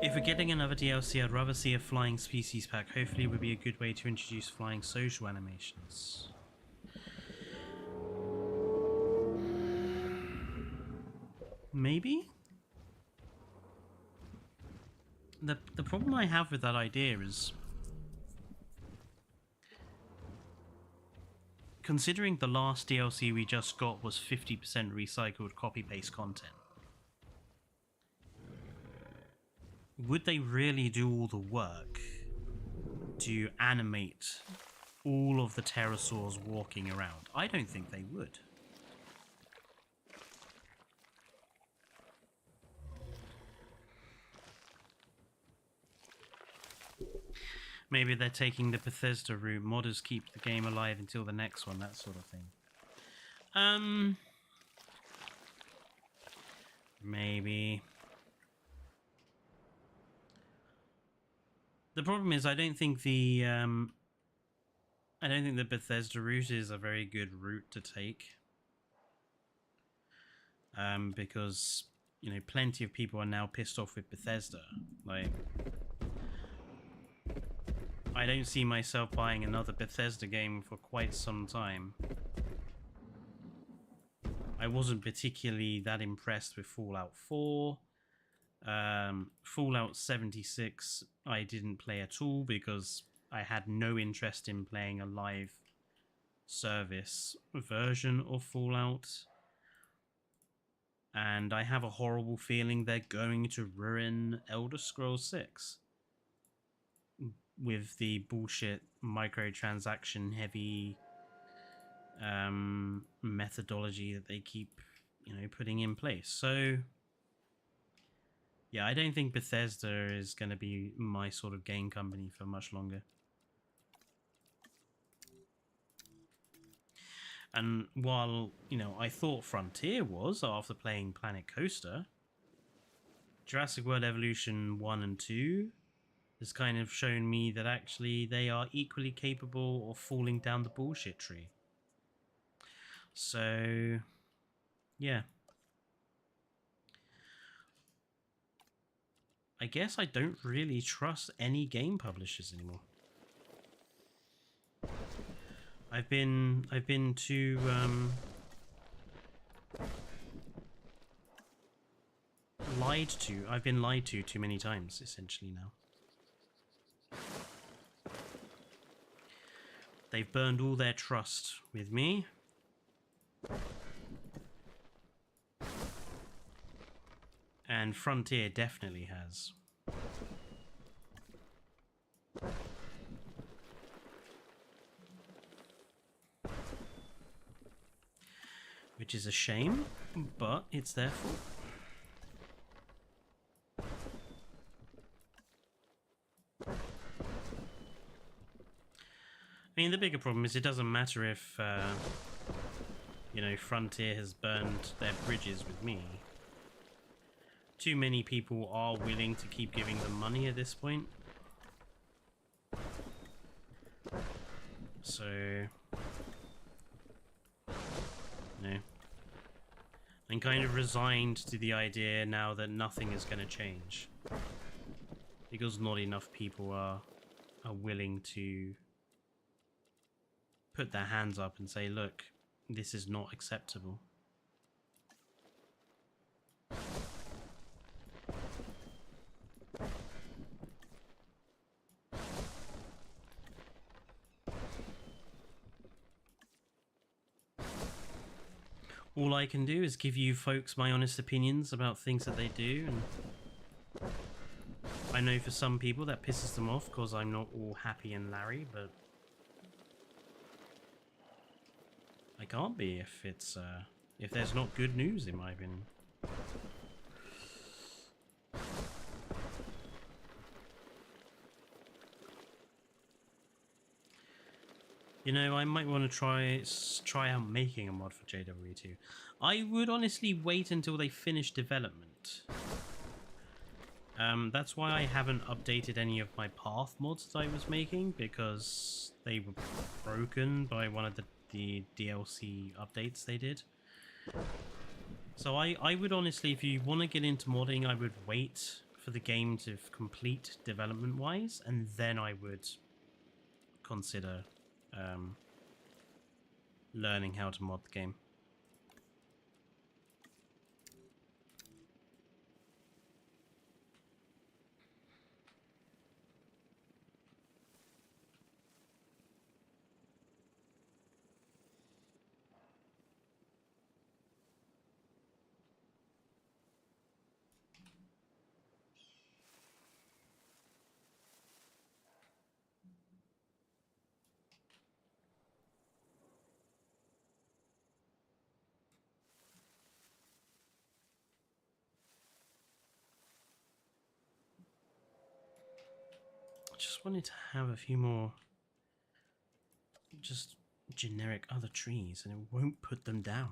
If we're getting another DLC, I'd rather see a flying species pack. Hopefully it would be a good way to introduce flying social animations. Maybe? The problem I have with that idea is, considering the last DLC we just got was 50% recycled copy-paste content, would they really do all the work to animate all of the pterosaurs walking around? I don't think they would. Maybe they're taking the Bethesda route. Modders keep the game alive until the next one, that sort of thing. Maybe. The problem is, I don't think the Bethesda route is a very good route to take. Because, you know, plenty of people are now pissed off with Bethesda. Like, I don't see myself buying another Bethesda game for quite some time. I wasn't particularly that impressed with Fallout 4. Fallout 76 I didn't play at all because I had no interest in playing a live service version of Fallout. And I have a horrible feeling they're going to ruin Elder Scrolls 6. With the bullshit microtransaction heavy methodology that they keep, you know, putting in place. So yeah, I don't think Bethesda is going to be my sort of game company for much longer. And while, you know, I thought Frontier was after playing Planet Coaster, Jurassic World Evolution 1 and 2 has kind of shown me that actually they are equally capable of falling down the bullshit tree. So, yeah. I guess I don't really trust any game publishers anymore. I've been too lied to. I've been lied to too many times, essentially, now. They've burned all their trust with me. And Frontier definitely has. Which is a shame, but it's their fault. I mean, the bigger problem is it doesn't matter if, you know, Frontier has burned their bridges with me. Too many people are willing to keep giving them money at this point. So, you know, I'm kind of resigned to the idea now that nothing is going to change. Because not enough people are willing to put their hands up and say, look, this is not acceptable. All I can do is give you folks my honest opinions about things that they do, and I know for some people that pisses them off because I'm not all happy and Larry, but I can't be if it's if there's not good news, in my opinion. You know, I might want to try out making a mod for JW2. I would honestly wait until they finish development. That's why I haven't updated any of my path mods that I was making, because they were broken by one of the DLC updates they did. So I would honestly, if you want to get into modding, I would wait for the game to complete development-wise, and then I would consider learning how to mod the game. Just wanted to have a few more just generic other trees, and it won't put them down.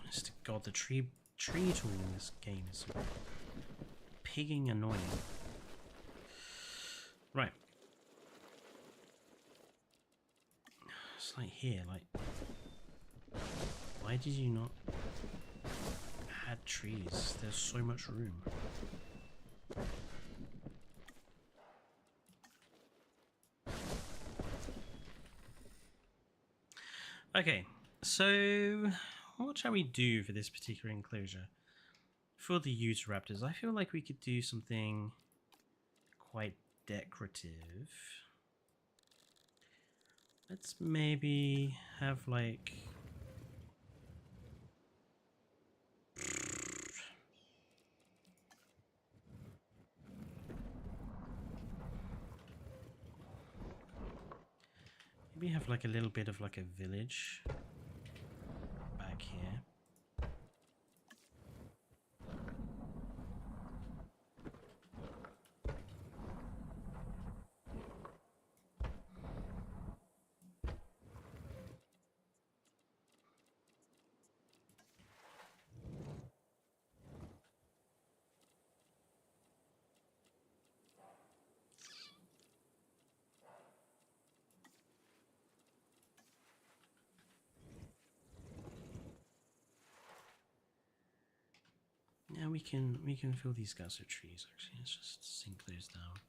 Honest to God, the tree tool in this game is pigging annoying. Right. It's like here, like, why did you not add trees? There's so much room. Okay, so what shall we do for this particular enclosure? For the Utahraptors, I feel like we could do something quite decorative. Let's maybe have like... maybe have like a little bit of like a village back here. Yeah, we can fill these guys with trees. Actually, let's just sink those down.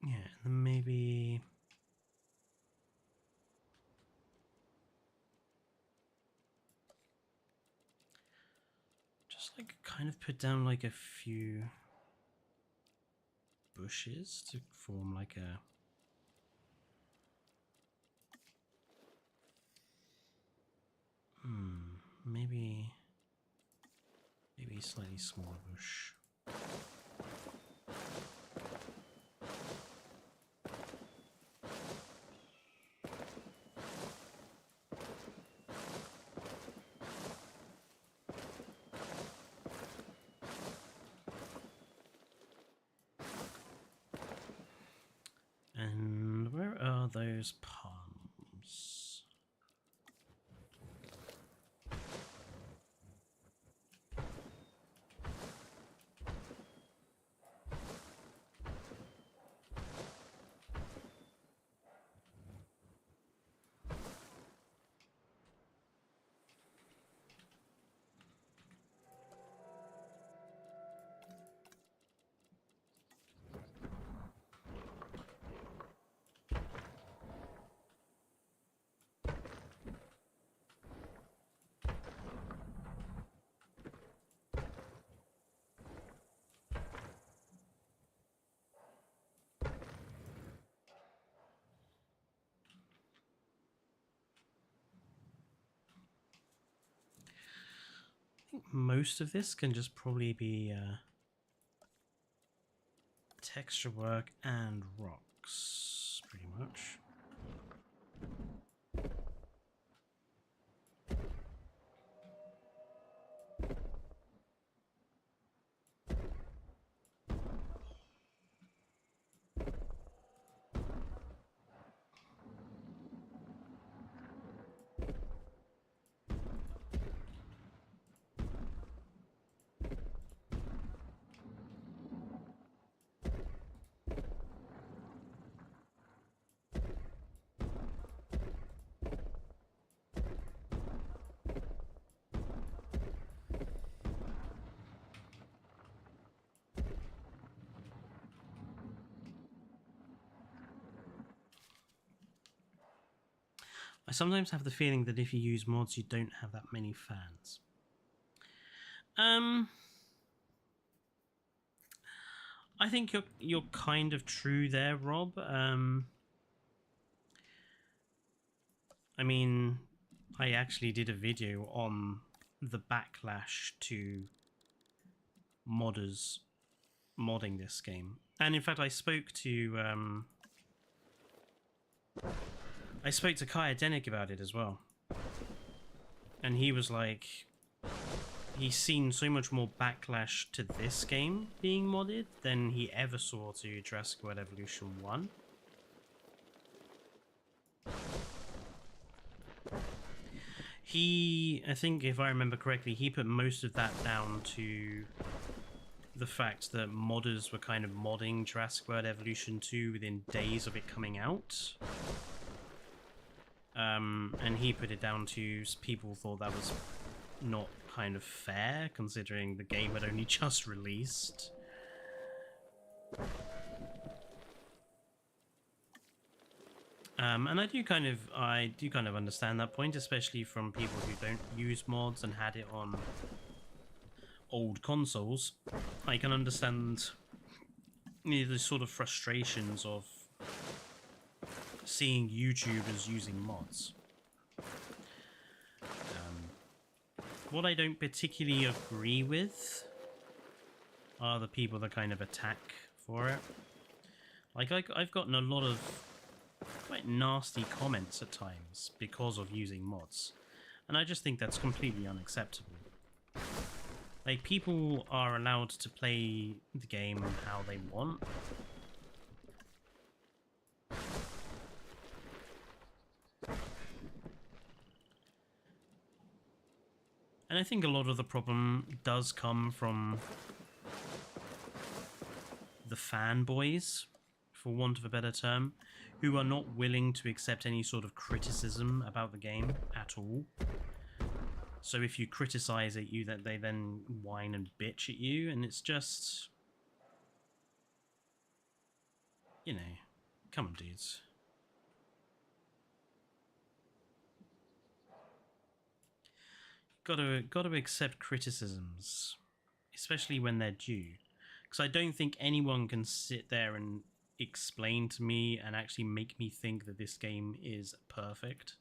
Yeah, and then maybe just like kind of put down like a few bushes to form like a... maybe a slightly smaller bush. And where are those palms? I think most of this can just probably be texture work and rocks, pretty much. I sometimes have the feeling that if you use mods, you don't have that many fans. I think you're kind of true there, Rob. I mean, I actually did a video on the backlash to modders modding this game, and in fact, I spoke to Kaya Denik about it as well, and he was like, he's seen so much more backlash to this game being modded than he ever saw to Jurassic World Evolution 1. I think if I remember correctly, he put most of that down to the fact that modders were kind of modding Jurassic World Evolution 2 within days of it coming out. And he put it down to people thought that was not kind of fair, considering the game had only just released. And I do kind of understand that point, especially from people who don't use mods and had it on old consoles. I can understand the sort of frustrations of seeing YouTubers using mods. What I don't particularly agree with are the people that kind of attack for it. Like, I've gotten a lot of quite nasty comments at times because of using mods, and I just think that's completely unacceptable. Like, people are allowed to play the game how they want. And I think a lot of the problem does come from the fanboys, for want of a better term, who are not willing to accept any sort of criticism about the game at all. So if you criticize it, they then whine and bitch at you, and it's just, you know, come on, dudes. Got to accept criticisms, especially when they're due, because I don't think anyone can sit there and explain to me and actually make me think that this game is perfect.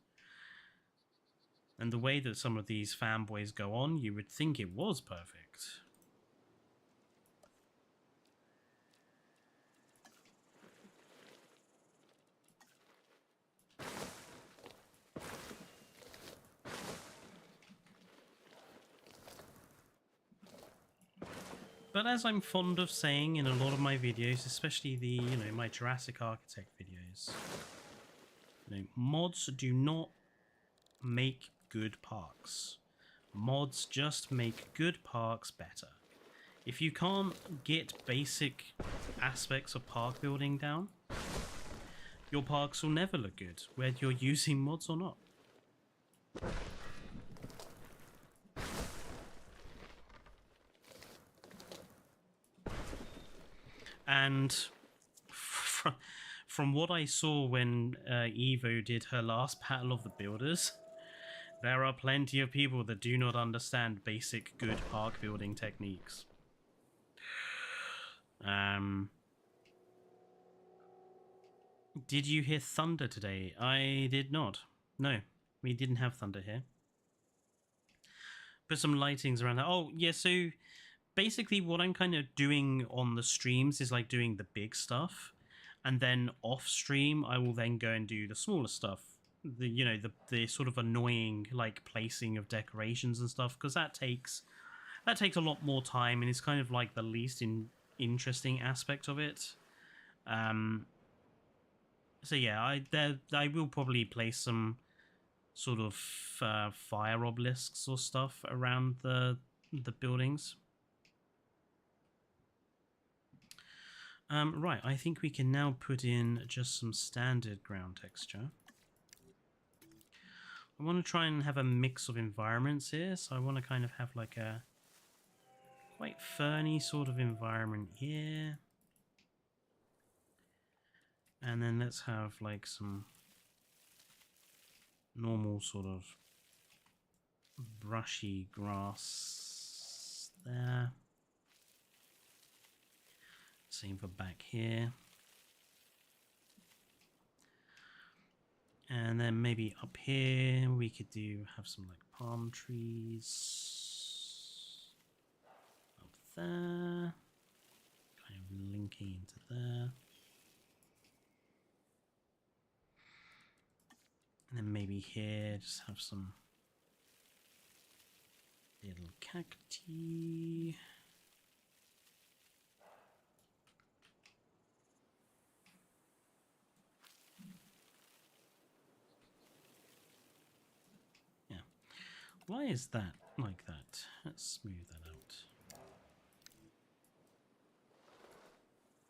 And the way that some of these fanboys go on, you would think it was perfect. But as I'm fond of saying in a lot of my videos, especially the, my Jurassic Architect videos, mods do not make good parks. Mods just make good parks better. If you can't get basic aspects of park building down, your parks will never look good, whether you're using mods or not. And from what I saw when Evo did her last Battle of the Builders, there are plenty of people that do not understand basic good park building techniques. Did you hear thunder today? I did not. No, we didn't have thunder here. Put some lightings around that. Oh, yeah, so basically what I'm kind of doing on the streams is like doing the big stuff, and then off stream I will then go and do the smaller stuff, the sort of annoying like placing of decorations and stuff, because that takes a lot more time and it's kind of like the least interesting aspect of it. So yeah, I will probably place some sort of fire obelisks or stuff around the buildings. Right, I think we can now put in just some standard ground texture. I want to try and have a mix of environments here, so I want to kind of have like a quite ferny sort of environment here. And then let's have like some normal sort of brushy grass there. Same for back here. And then maybe up here we could have some like palm trees up there, kind of linking into there. And then maybe here just have some little cacti. Why is that like that? Let's smooth that out.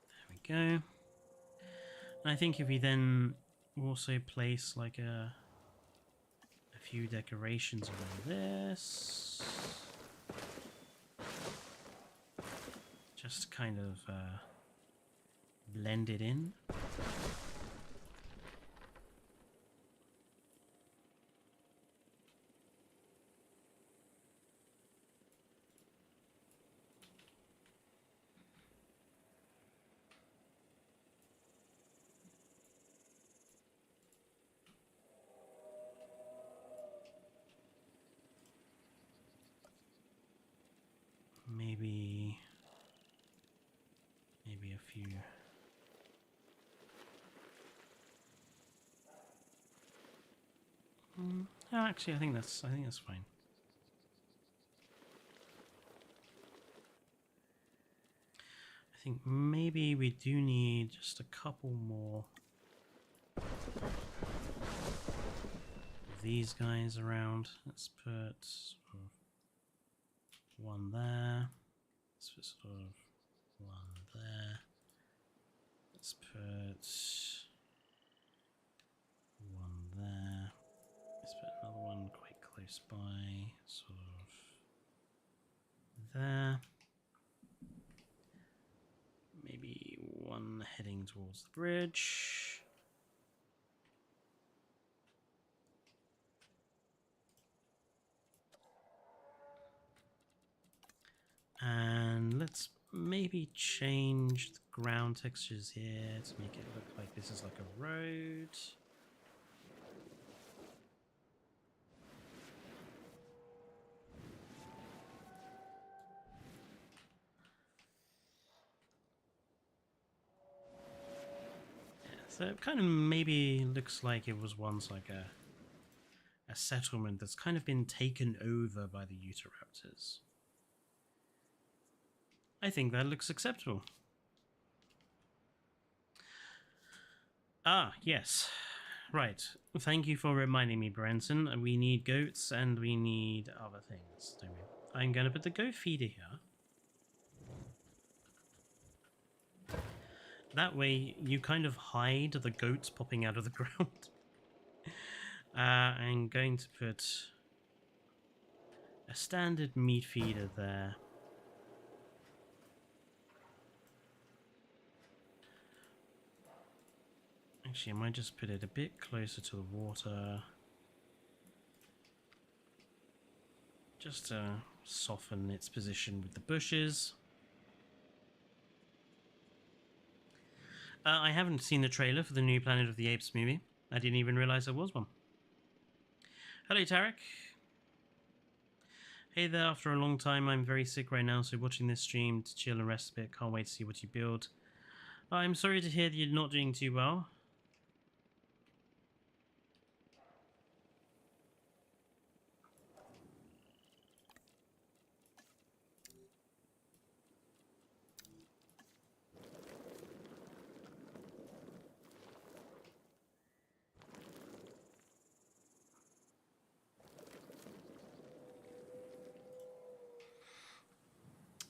There we go. And I think if we then also place like a few decorations around this, just kind of blend it in. Maybe a few. Actually, I think that's fine. I think maybe we do need just a couple more of these guys around. Let's put sort of one there. Let's put sort of one there. Let's put one there. Let's put another one quite close by, sort of there. Maybe one heading towards the bridge. And let's maybe change the ground textures here to make it look like this is like a road. Yeah, so it kind of maybe looks like it was once like a settlement that's kind of been taken over by the Utahraptors. I think that looks acceptable. Ah, yes. Right. Thank you for reminding me, Branson. We need goats and we need other things, don't we? I'm going to put the goat feeder here. That way you kind of hide the goats popping out of the ground. I'm going to put a standard meat feeder there. Actually, I might just put it a bit closer to the water. Just to soften its position with the bushes. I haven't seen the trailer for the new Planet of the Apes movie. I didn't even realize there was one. Hello, Tarek. Hey there, after a long time, I'm very sick right now, so watching this stream to chill and rest a bit. Can't wait to see what you build. I'm sorry to hear that you're not doing too well.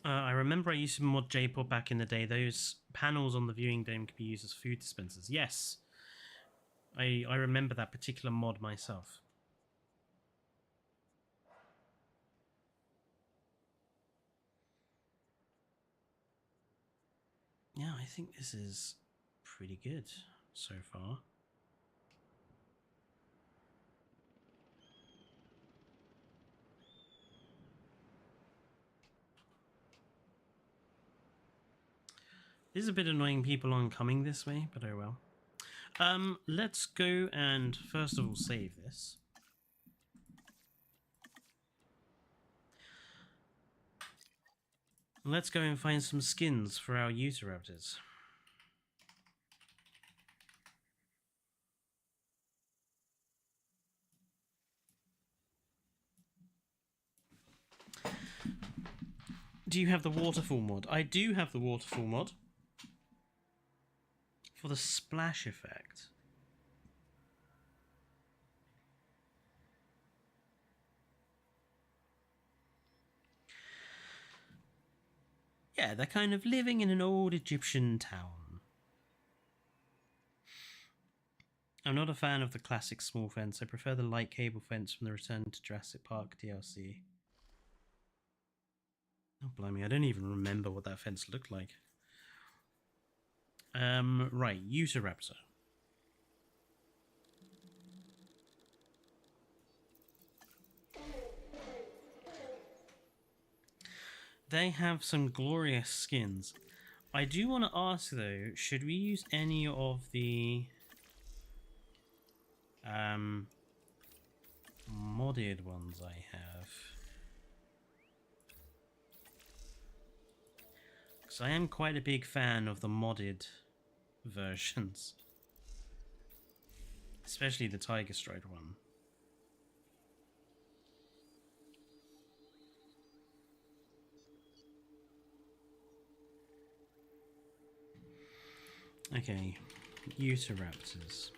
I remember I used to mod JPod back in the day. Those panels on the viewing dome could be used as food dispensers. Yes, I remember that particular mod myself. Yeah, I think this is pretty good so far. It is a bit annoying people aren't coming this way, but oh well. Let's go and first of all save this. Let's go and find some skins for our Utahraptors. Do you have the waterfall mod? I do have the waterfall mod. For the splash effect. Yeah, they're kind of living in an old Egyptian town. I'm not a fan of the classic small fence. I prefer the light cable fence from the Return to Jurassic Park DLC. Oh, blimey, I don't even remember what that fence looked like. Right, Utahraptor. They have some glorious skins. I do want to ask though, should we use any of the modded ones I have? Because I am quite a big fan of the modded versions. Especially the Tiger Stride one. Okay, Utahraptors.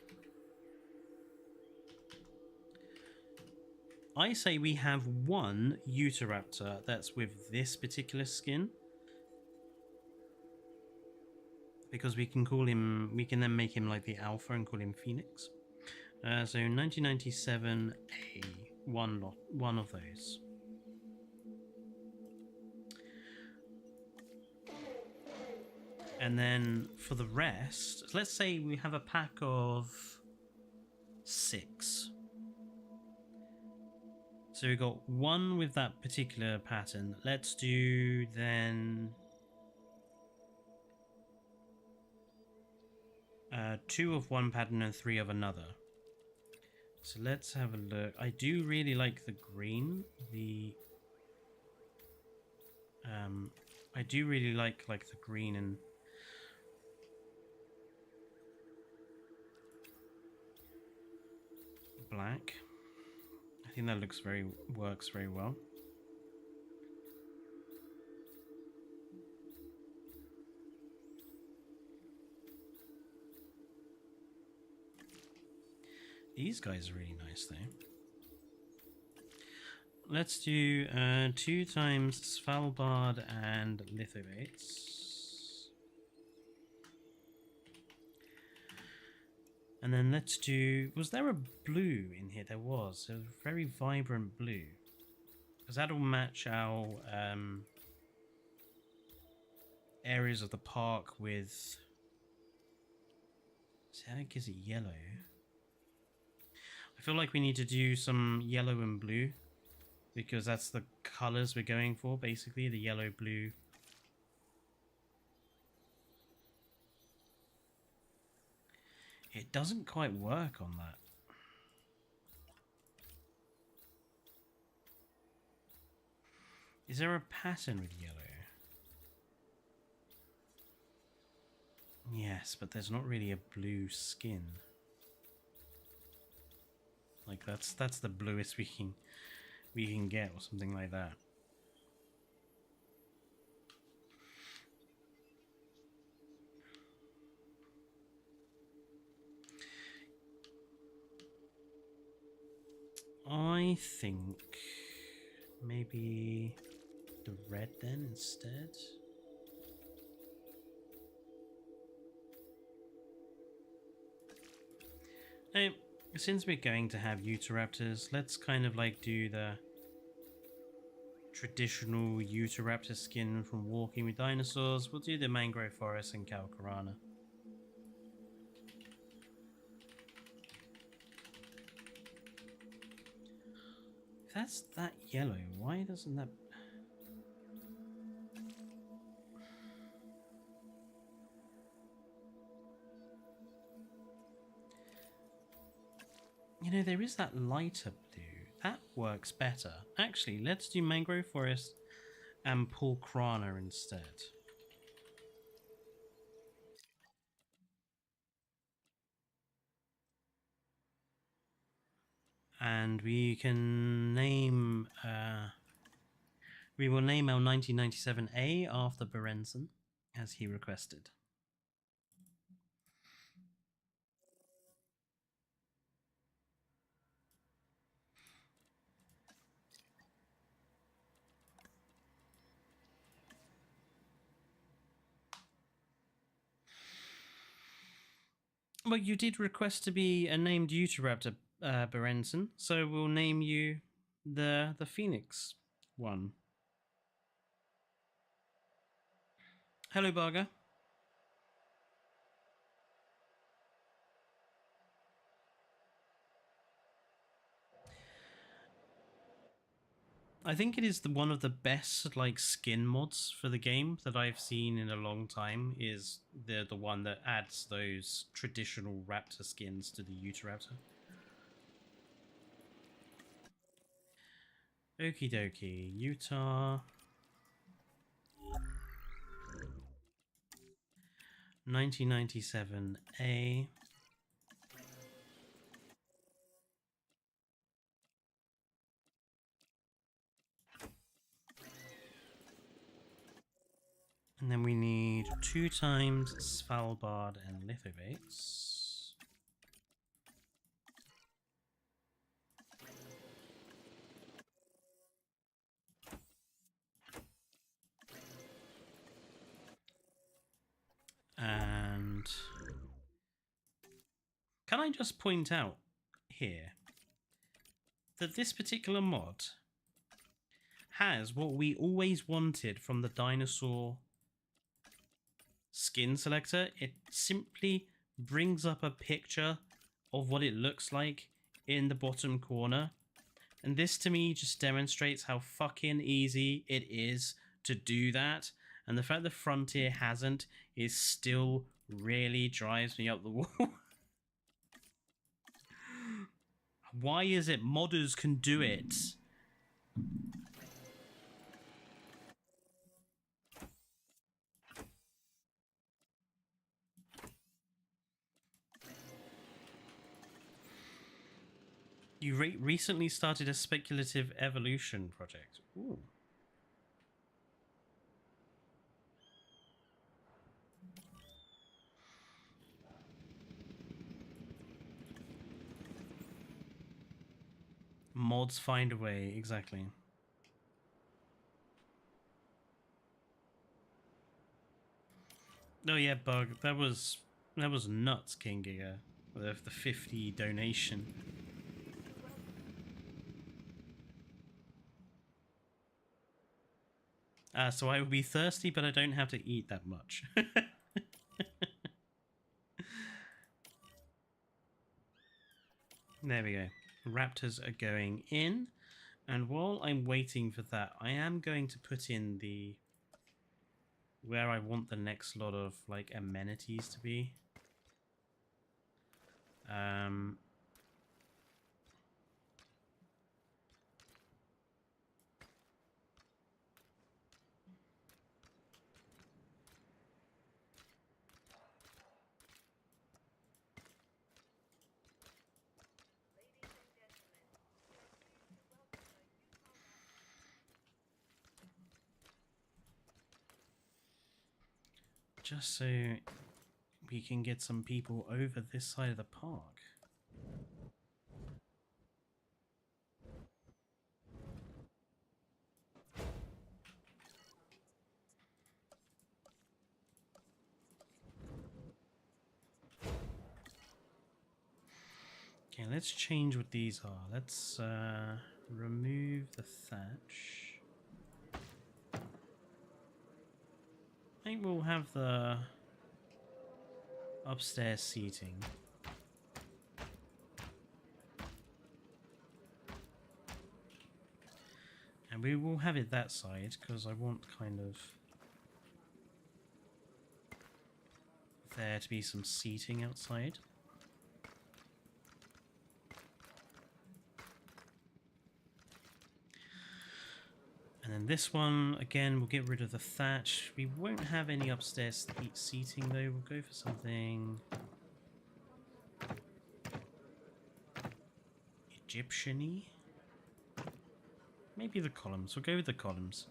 I say we have one Utahraptor that's with this particular skin. Because we can call him, we can then make him like the alpha and call him Phoenix. So 1997A, one of those. And then for the rest, let's say we have a pack of 6. So we've got one with that particular pattern. Let's do then 2 of one pattern and 3 of another. So let's have a look. I do really like the green. I do really like the green and black. I think that works very well. These guys are really nice though. Let's do 2 times Svalbard and Lithobates. And then let's do... Was there a blue in here? There was. A very vibrant blue. Because that'll match our areas of the park with... See, that gives it yellow. I feel like we need to do some yellow and blue. Because that's the colours we're going for, basically. The yellow, blue... It doesn't quite work on that. Is there a pattern with yellow? Yes, but there's not really a blue skin. Like that's the bluest we can get, or something like that. I think maybe the red then instead. Now, since we're going to have Utahraptors, let's kind of like do the traditional Utahraptor skin from Walking with Dinosaurs. We'll do the Mangrove Forest and Kalkarana. If that's that yellow, why doesn't that... You know, there is that lighter blue. That works better. Actually, let's do mangrove forest and pulcrana instead. And we can name... we will name our 1997A after Berenson, as he requested. Well, you did request to be a named Utahraptor, Berenson, so we'll name you the Phoenix one. Hello, Barger. I think it is one of the best like skin mods for the game that I've seen in a long time. Is the one that adds those traditional raptor skins to the Utahraptor. Okie dokie, Utah. 1997A. And then we need 2 times Svalbard and Lithobates. And can I just point out here that this particular mod has what we always wanted from the dinosaur skin selector? It simply brings up a picture of what it looks like in the bottom corner. And this to me just demonstrates how fucking easy it is to do that. And the fact that Frontier hasn't is still really drives me up the wall. Why is it modders can do it? You recently started a speculative evolution project. Ooh. Mods find a way, exactly. Oh yeah, Bug. That was nuts, King Giga. The 50 donation. So I will be thirsty, but I don't have to eat that much. There we go. Raptors are going in. And while I'm waiting for that, I am going to put in the... where I want the next lot of, like, amenities to be. Just so we can get some people over this side of the park. Okay, let's change what these are. Let's remove the thatch. I think we'll have the upstairs seating. And we will have it that side because I want kind of there to be some seating outside. And then this one, again, we'll get rid of the thatch. We won't have any upstairs seating though. We'll go for something Egyptian-y. Maybe the columns. We'll go with the columns.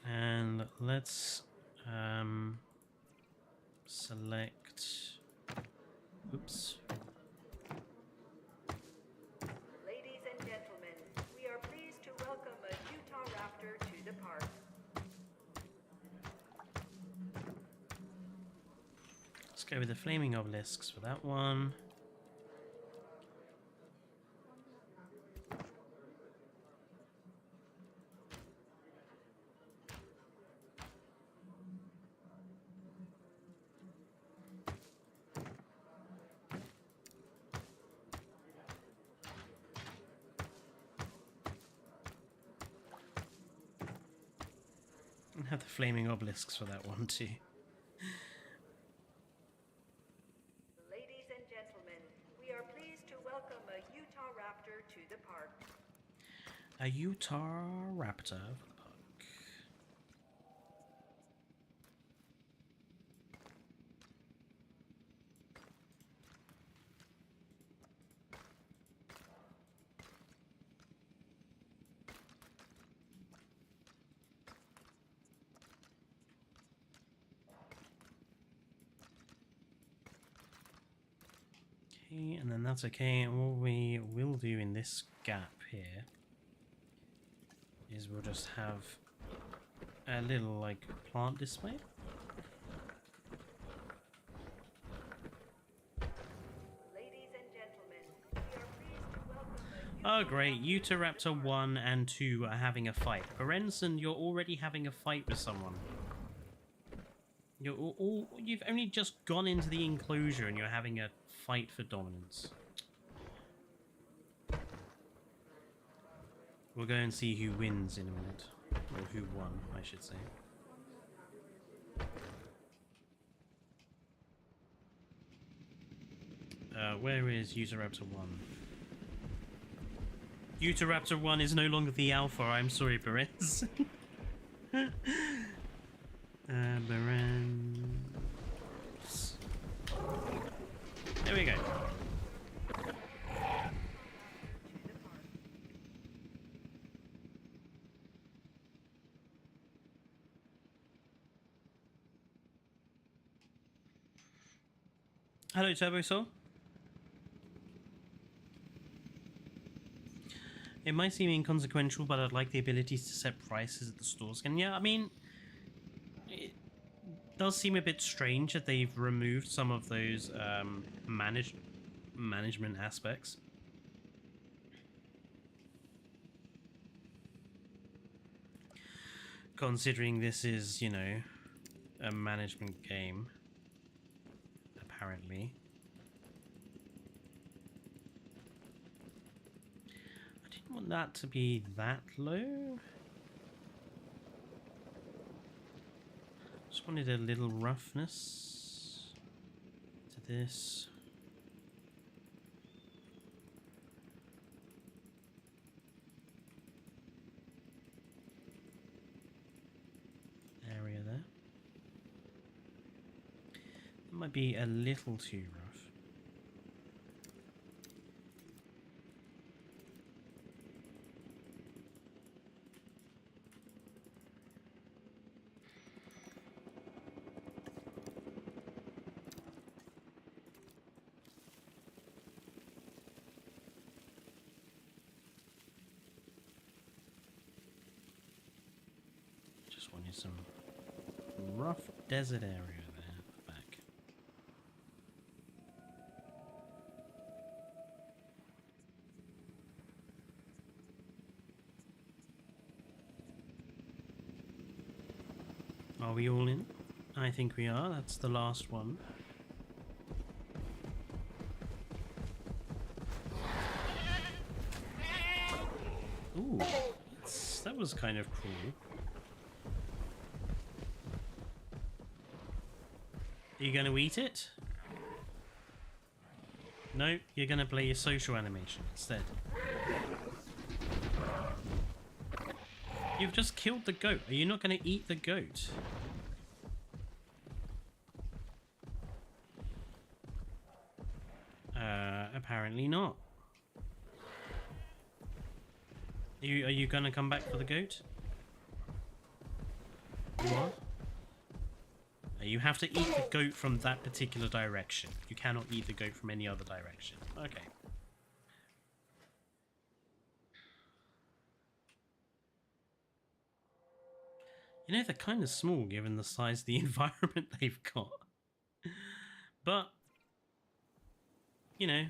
And let's select. Oops.
Ladies and gentlemen, we are pleased to welcome a Utah raptor to the park.
Let's go with the flaming obelisks for that one. And have the flaming obelisks for that one too.
Ladies and gentlemen, we are pleased to welcome a Utah raptor to the park.
A Utah raptor for the park. Okay, and then that's okay. And what we will do in this gap here is we'll just have a little like plant display.
Ladies and gentlemen, we are pleased to welcome a
Oh great, Utahraptor 1 and 2 are having a fight. Berenson, you're already having a fight with someone. You've only just gone into the enclosure and you're having a fight for dominance. We'll go and see who wins in a minute. Or who won, I should say. Where is Utahraptor 1? Utahraptor 1 is no longer the alpha, I'm sorry, Berens. Berens. There we go. Hello, Turbo Soul. It might seem inconsequential, but I'd like the ability to set prices at the stores. And yeah, I mean, it does seem a bit strange that they've removed some of those management aspects. Considering this is, you know, a management game. Apparently. I didn't want that to be that low. Just wanted a little roughness to this. Area there. Might be a little too rough. Just wanted some rough desert area. Are we all in? I think we are. That's the last one. Ooh, that was kind of cool. Are you going to eat it? No, you're going to play your social animation instead. You've just killed the goat. Are you not going to eat the goat? Apparently not. Are you going to come back for the goat? You are? You have to eat the goat from that particular direction. You cannot eat the goat from any other direction. Okay. You know, they're kind of small given the size of the environment they've got. But, you know.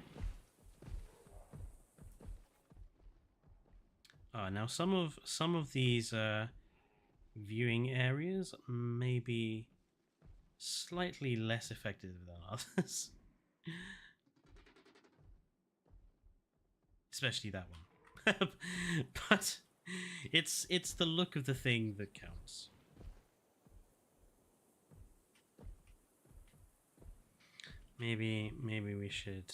Now some of these viewing areas may be slightly less effective than others. Especially that one. But it's the look of the thing that counts. Maybe we should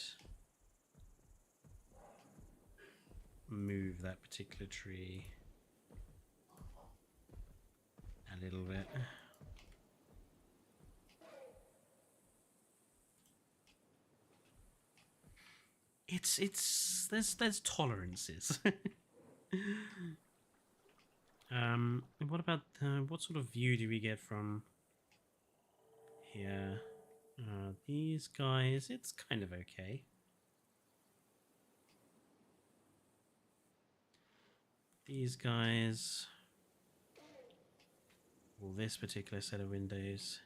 move that particular tree a little bit. There's tolerances. What about what sort of view do we get from here? These guys, it's kind of okay. These guys, well, this particular set of windows,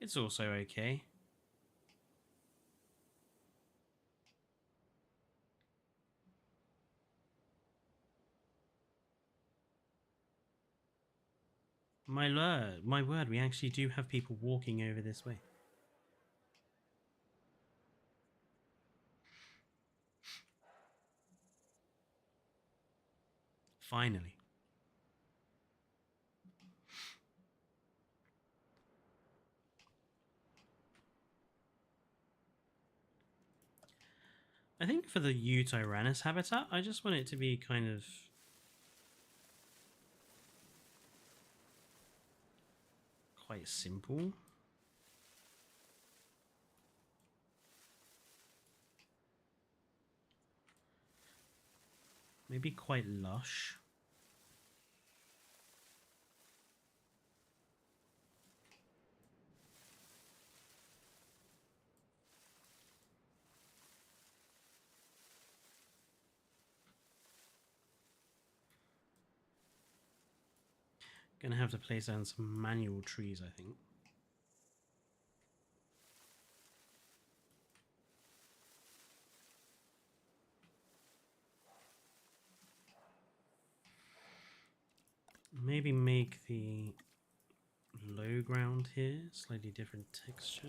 it's also okay. My word, we actually do have people walking over this way. Finally. I think for the Eutyrannus habitat, I just want it to be kind of quite simple. Maybe quite lush. Gonna have to place down some manual trees, I think. Maybe make the low ground here slightly different texture.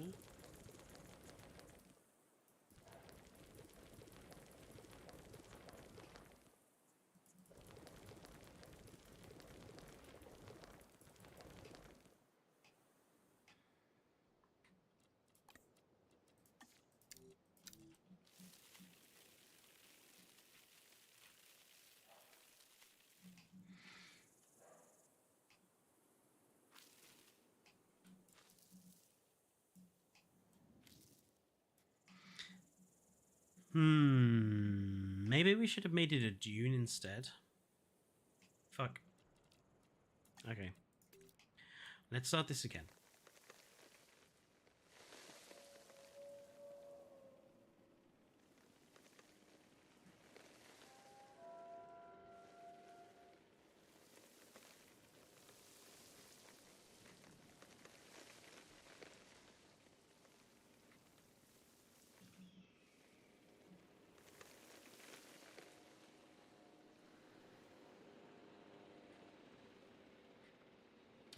Maybe we should have made it a dune instead. Fuck. Okay. Let's start this again.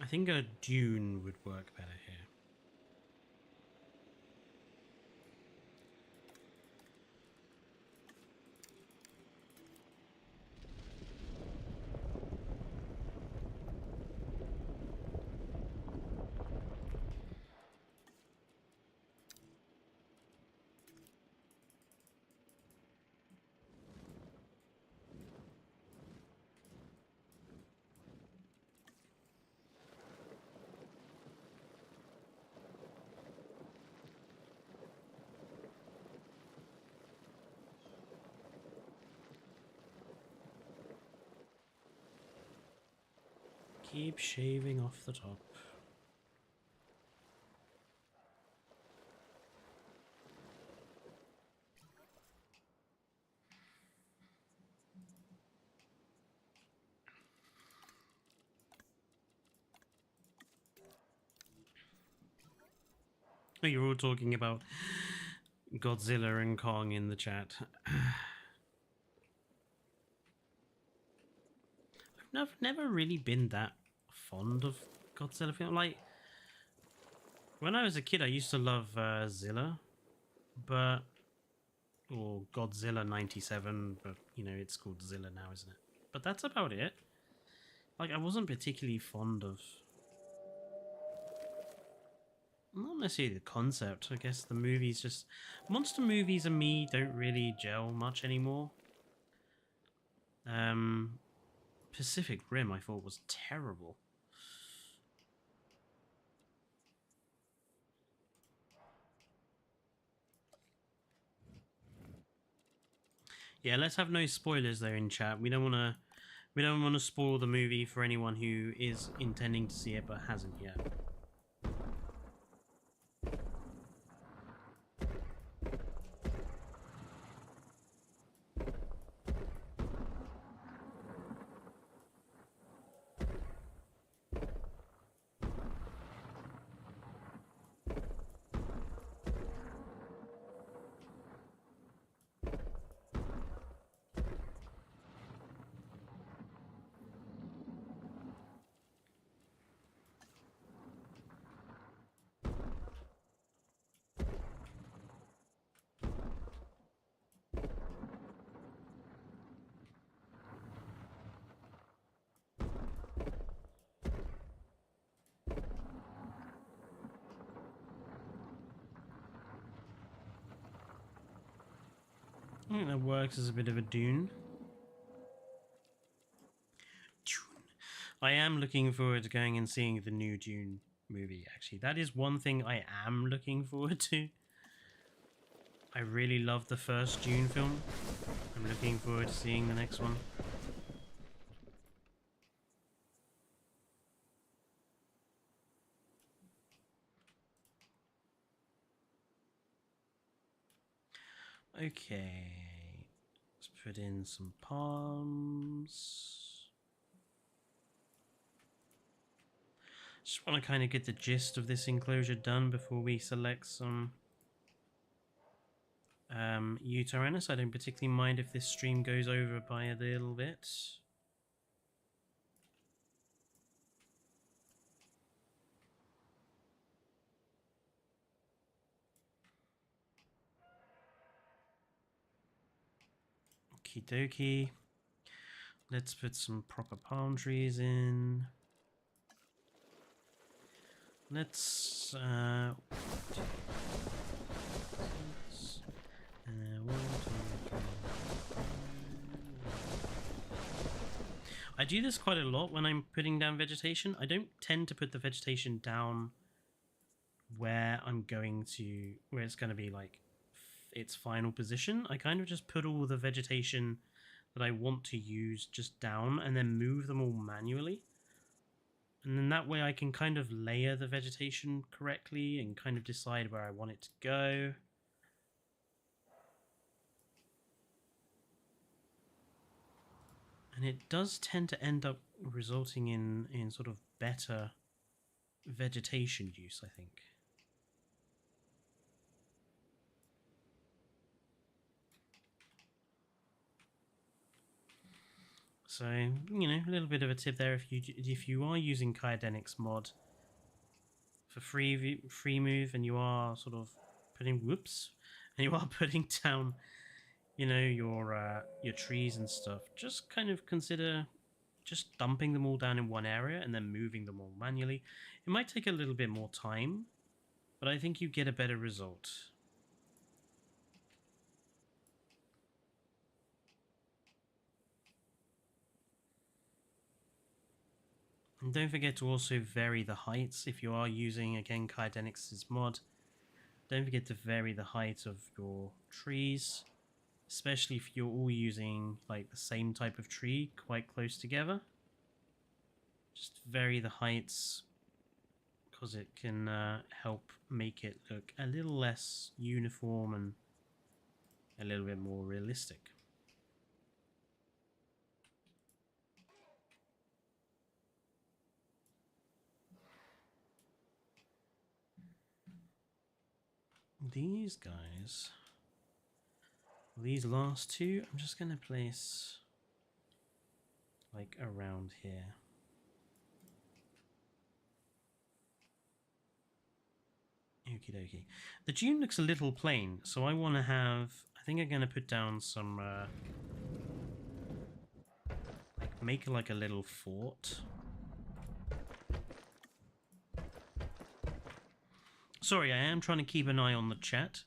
I think a dune would work better here. Keep shaving off the top. Oh, you're all talking about Godzilla and Kong in the chat. I've never really been that fond of Godzilla film. Like, when I was a kid, I used to love Zilla, but... or Godzilla 97, but, you know, it's called Zilla now, isn't it? But that's about it. Like, I wasn't particularly fond of... not necessarily the concept. I guess the movies just... monster movies and me don't really gel much anymore. Pacific Rim I thought was terrible. Yeah, let's have no spoilers though in chat. We don't want to spoil the movie for anyone who is intending to see it but hasn't yet. I think that works as a bit of a dune. I am looking forward to going and seeing the new Dune movie, actually. That is one thing I am looking forward to. I really loved the first Dune film. I'm looking forward to seeing the next one. Okay. Let's put in some palms. Just want to kind of get the gist of this enclosure done before we select some Utaranus. I don't particularly mind if this stream goes over by a little bit. Okie dokie. Let's put some proper palm trees in. Let's I do this quite a lot when I'm putting down vegetation. I don't tend to put the vegetation down where I'm going to, where it's going to be like its final position. I kind of just put all the vegetation that I want to use just down and then move them all manually. And then that way I can kind of layer the vegetation correctly and kind of decide where I want it to go. And it does tend to end up resulting in sort of better vegetation use, I think. So, you know, a little bit of a tip there if you are using Kyadenics mod for free move and you are sort of putting and you are putting down, you know, your trees and stuff, just kind of consider just dumping them all down in one area and then moving them all manually. It might take a little bit more time, but I think you get a better result. And don't forget to also vary the heights if you are using, again, Kyadenics' mod. Don't forget to vary the height of your trees, especially if you're all using like the same type of tree quite close together. Just vary the heights because it can help make it look a little less uniform and a little bit more realistic. These guys, these last two, I'm just going to place like around here. Okie dokie. The dune looks a little plain, so I want to have... I think I'm going to put down some... like, make like a little fort. Sorry, I am trying to keep an eye on the chat.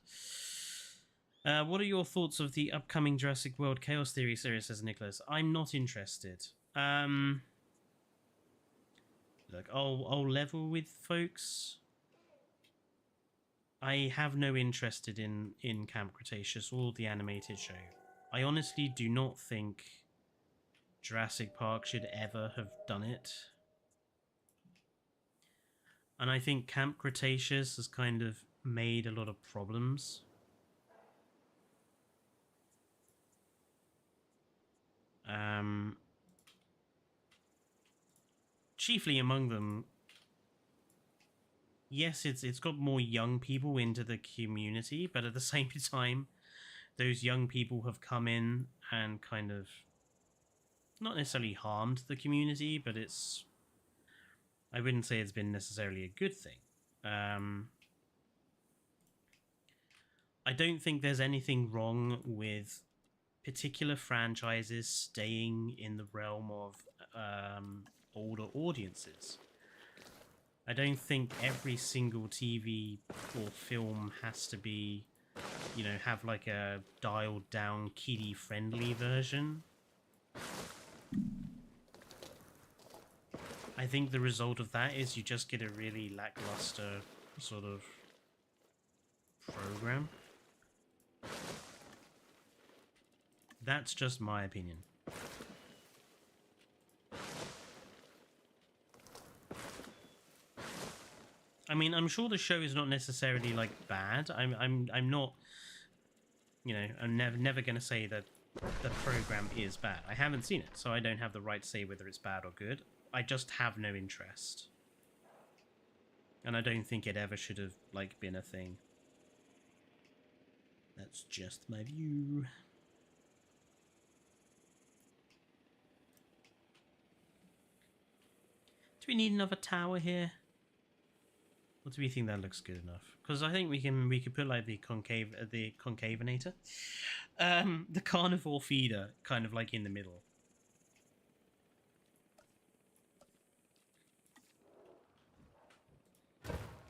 What are your thoughts of the upcoming Jurassic World Chaos Theory series, says Nicholas? I'm not interested. Look, I'll level with folks. I have no interest in Camp Cretaceous or the animated show. I honestly do not think Jurassic Park should ever have done it. And I think Camp Cretaceous has kind of made a lot of problems. Chiefly among them, yes, it's got more young people into the community, but at the same time, those young people have come in and kind of not necessarily harmed the community, but it's... I wouldn't say it's been necessarily a good thing. I don't think there's anything wrong with particular franchises staying in the realm of older audiences. I don't think every single TV or film has to be, you know, have like a dialed down kiddie friendly version. I think the result of that is you just get a really lackluster sort of program. That's just my opinion. I mean, I'm sure the show is not necessarily like bad. I'm not, you know, I'm never going to say that the program is bad. I haven't seen it, so I don't have the right to say whether it's bad or good. I just have no interest. And I don't think it ever should have like been a thing. That's just my view. Do we need another tower here? Or do we think that looks good enough? Because I think we could put like the concavinator, the carnivore feeder, kind of like in the middle.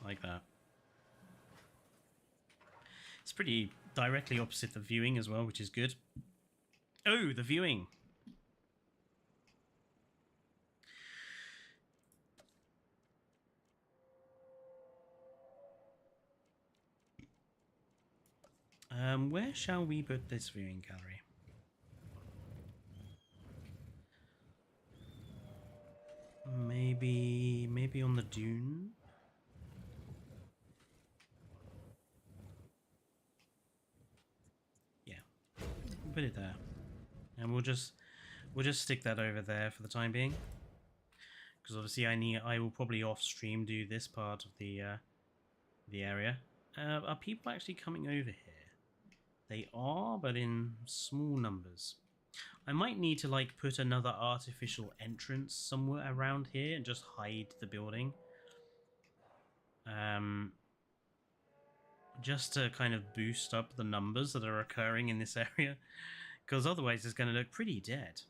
Like that. It's pretty directly opposite the viewing as well, which is good. Oh, the viewing. Where shall we put this viewing gallery? Maybe on the dune? Yeah. Put it there. And we'll just stick that over there for the time being. Because obviously I will probably off stream do this part of the area. Are people actually coming over here? They are, but in small numbers. I might need to like put another artificial entrance somewhere around here and just hide the building. Just to kind of boost up the numbers that are occurring in this area. Because otherwise it's going to look pretty dead.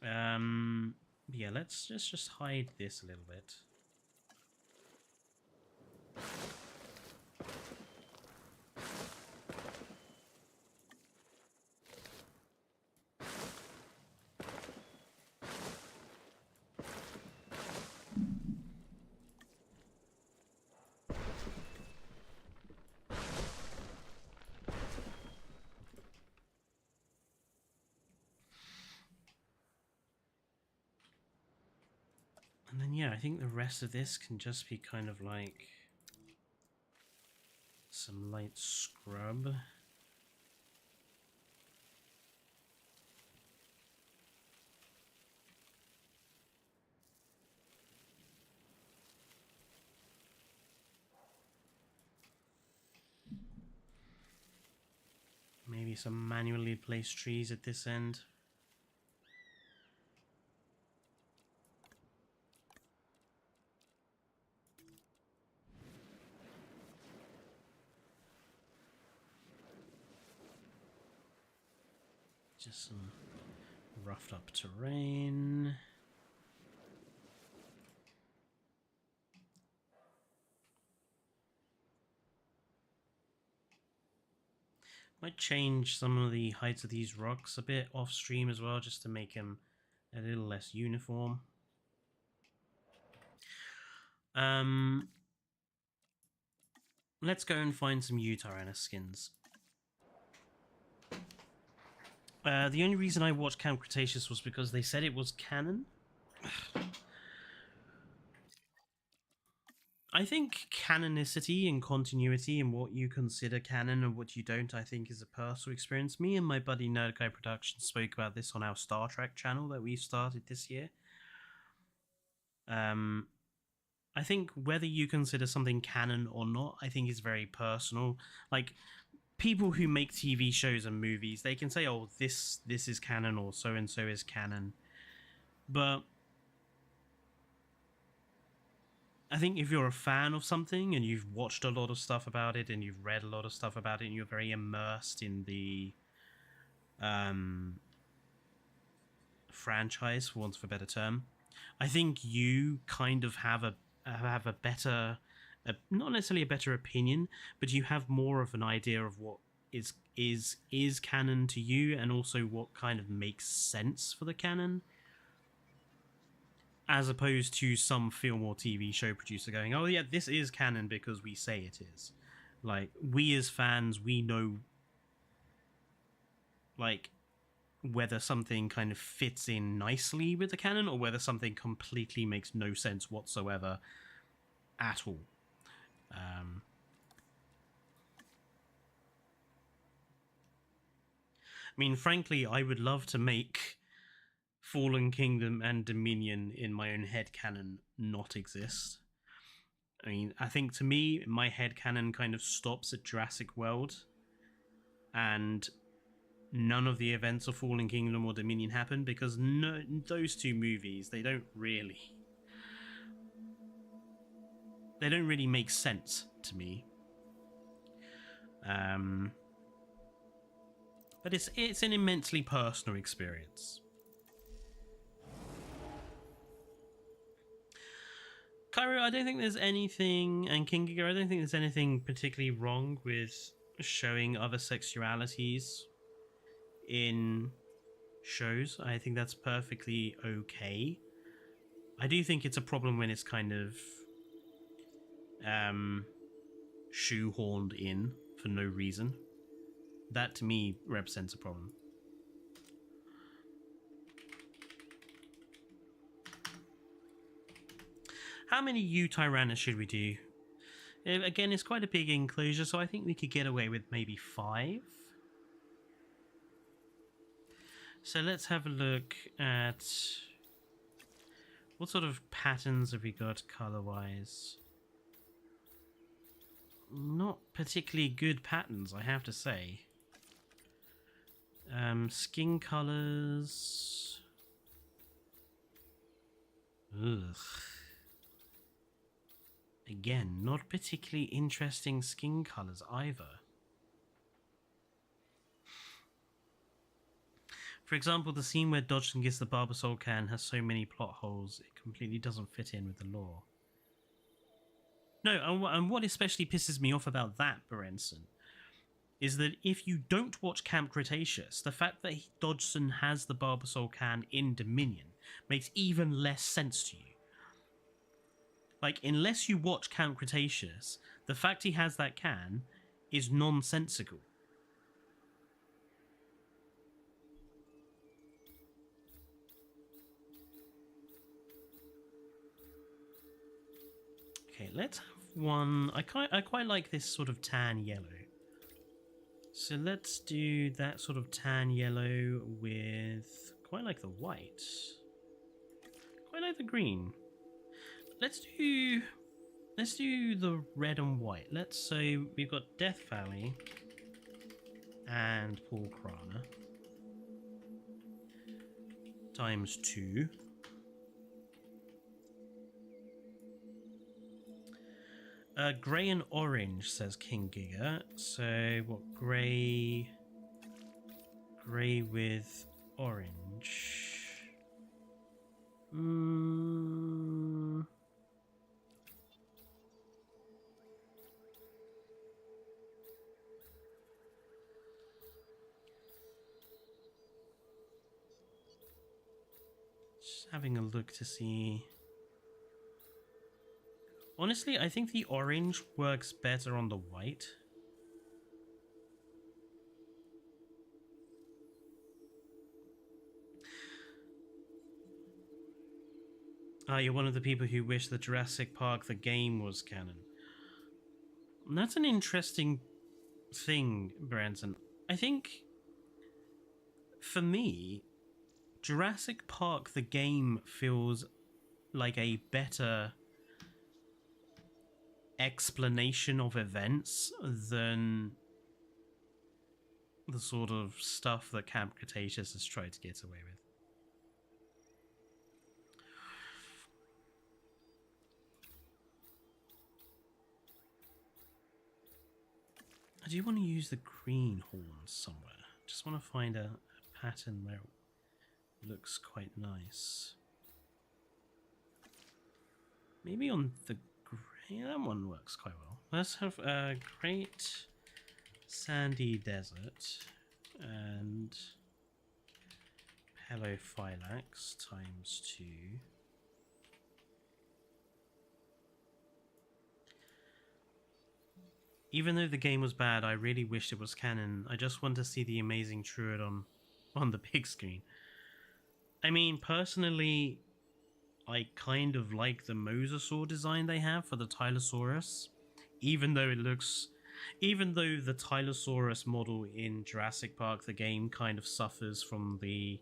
Yeah, let's just hide this a little bit. And then, yeah, I think the rest of this can just be kind of like some light scrub. Maybe some manually placed trees at this end. Just some roughed up terrain. Might change some of the heights of these rocks a bit off stream as well, just to make them a little less uniform. Let's go and find some Utaranus skins. The only reason I watched Camp Cretaceous was because they said it was canon. I think canonicity and continuity and what you consider canon and what you don't, I think, is a personal experience. Me and my buddy Nerd Guy Productions spoke about this on our Star Trek channel that we started this year. I think whether you consider something canon or not, I think is very personal. Like, people who make TV shows and movies, they can say, oh, this is canon or so-and-so is canon. But I think if you're a fan of something and you've watched a lot of stuff about it and you've read a lot of stuff about it and you're very immersed in the franchise, for want of a better term, I think you kind of have a better, not necessarily a better opinion, but you have more of an idea of what is canon to you, and also what kind of makes sense for the canon, as opposed to some film or TV show producer going, oh yeah, this is canon because we say it is. Like, we as fans, we know, like, whether something kind of fits in nicely with the canon or whether something completely makes no sense whatsoever at all. I mean, frankly, I would love to make Fallen Kingdom and Dominion in my own headcanon not exist. I mean, I think to me, my headcanon kind of stops at Jurassic World, and none of the events of Fallen Kingdom or Dominion happen because those two movies, they don't really make sense to me. But it's an immensely personal experience. Cairo, I don't think there's anything, and King Giga, I don't think there's anything particularly wrong with showing other sexualities in shows. I think that's perfectly okay. I do think it's a problem when it's kind of shoehorned in for no reason. That to me represents a problem. How many Utaranus should we do? Again, it's quite a big enclosure, so I think we could get away with maybe 5. So let's have a look at what sort of patterns have we got color-wise. Not particularly good patterns, I have to say. Skin colors. Ugh. Again, not particularly interesting skin colors either. For example, the scene where Dodgson gets the Barbasol can has so many plot holes, it completely doesn't fit in with the lore. No, and what especially pisses me off about that, Berenson, is that if you don't watch Camp Cretaceous, the fact that Dodgson has the Barbasol can in Dominion makes even less sense to you. Like, unless you watch Camp Cretaceous, the fact he has that can is nonsensical. Okay, let's have one. I quite like this sort of tan yellow. So let's do that sort of tan yellow with quite like the white. Quite like the green. Let's do the red and white. So we've got Death Valley and Paul Krana times 2. Grey and orange, says King Giga. So what? Grey with orange. Just having a look to see. Honestly, I think the orange works better on the white. You're one of the people who wish that Jurassic Park the game was canon. And that's an interesting thing, Branson. I think, for me, Jurassic Park the game feels like a better explanation of events than the sort of stuff that Camp Cretaceous has tried to get away with. I do want to use the green horns somewhere. Just want to find a pattern where it looks quite nice. Maybe on the grey, that one works quite well. Let's have a great sandy desert and Pelophylax times 2. Even though the game was bad, I really wished it was canon. I just want to see the amazing Troodon on the big screen. I mean, personally, I kind of like the mosasaur design they have for the Tylosaurus. Even though the Tylosaurus model in Jurassic Park, the game, kind of suffers from the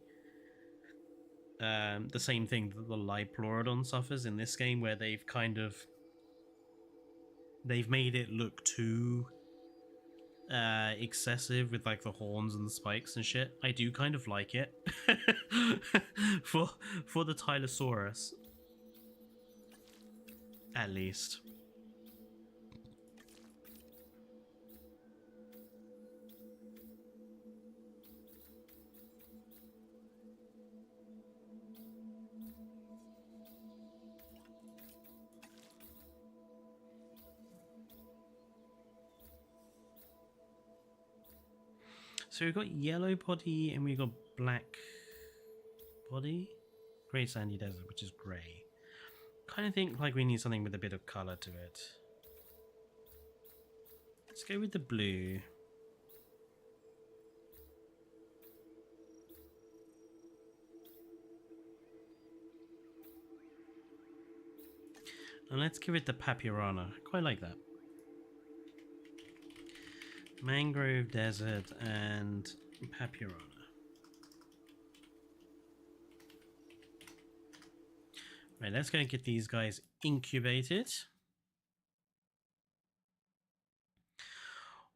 same thing that the Liplorodon suffers in this game, where they've made it look too excessive with like the horns and the spikes and shit. I do kind of like it for the Tylosaurus, at least. So we've got yellow body and we've got black body. Grey sandy desert, which is grey. Kind of think like we need something with a bit of colour to it. Let's go with the blue. And let's give it the Papyrana. I quite like that. Mangrove desert and Papyrana. Right, let's go and get these guys incubated.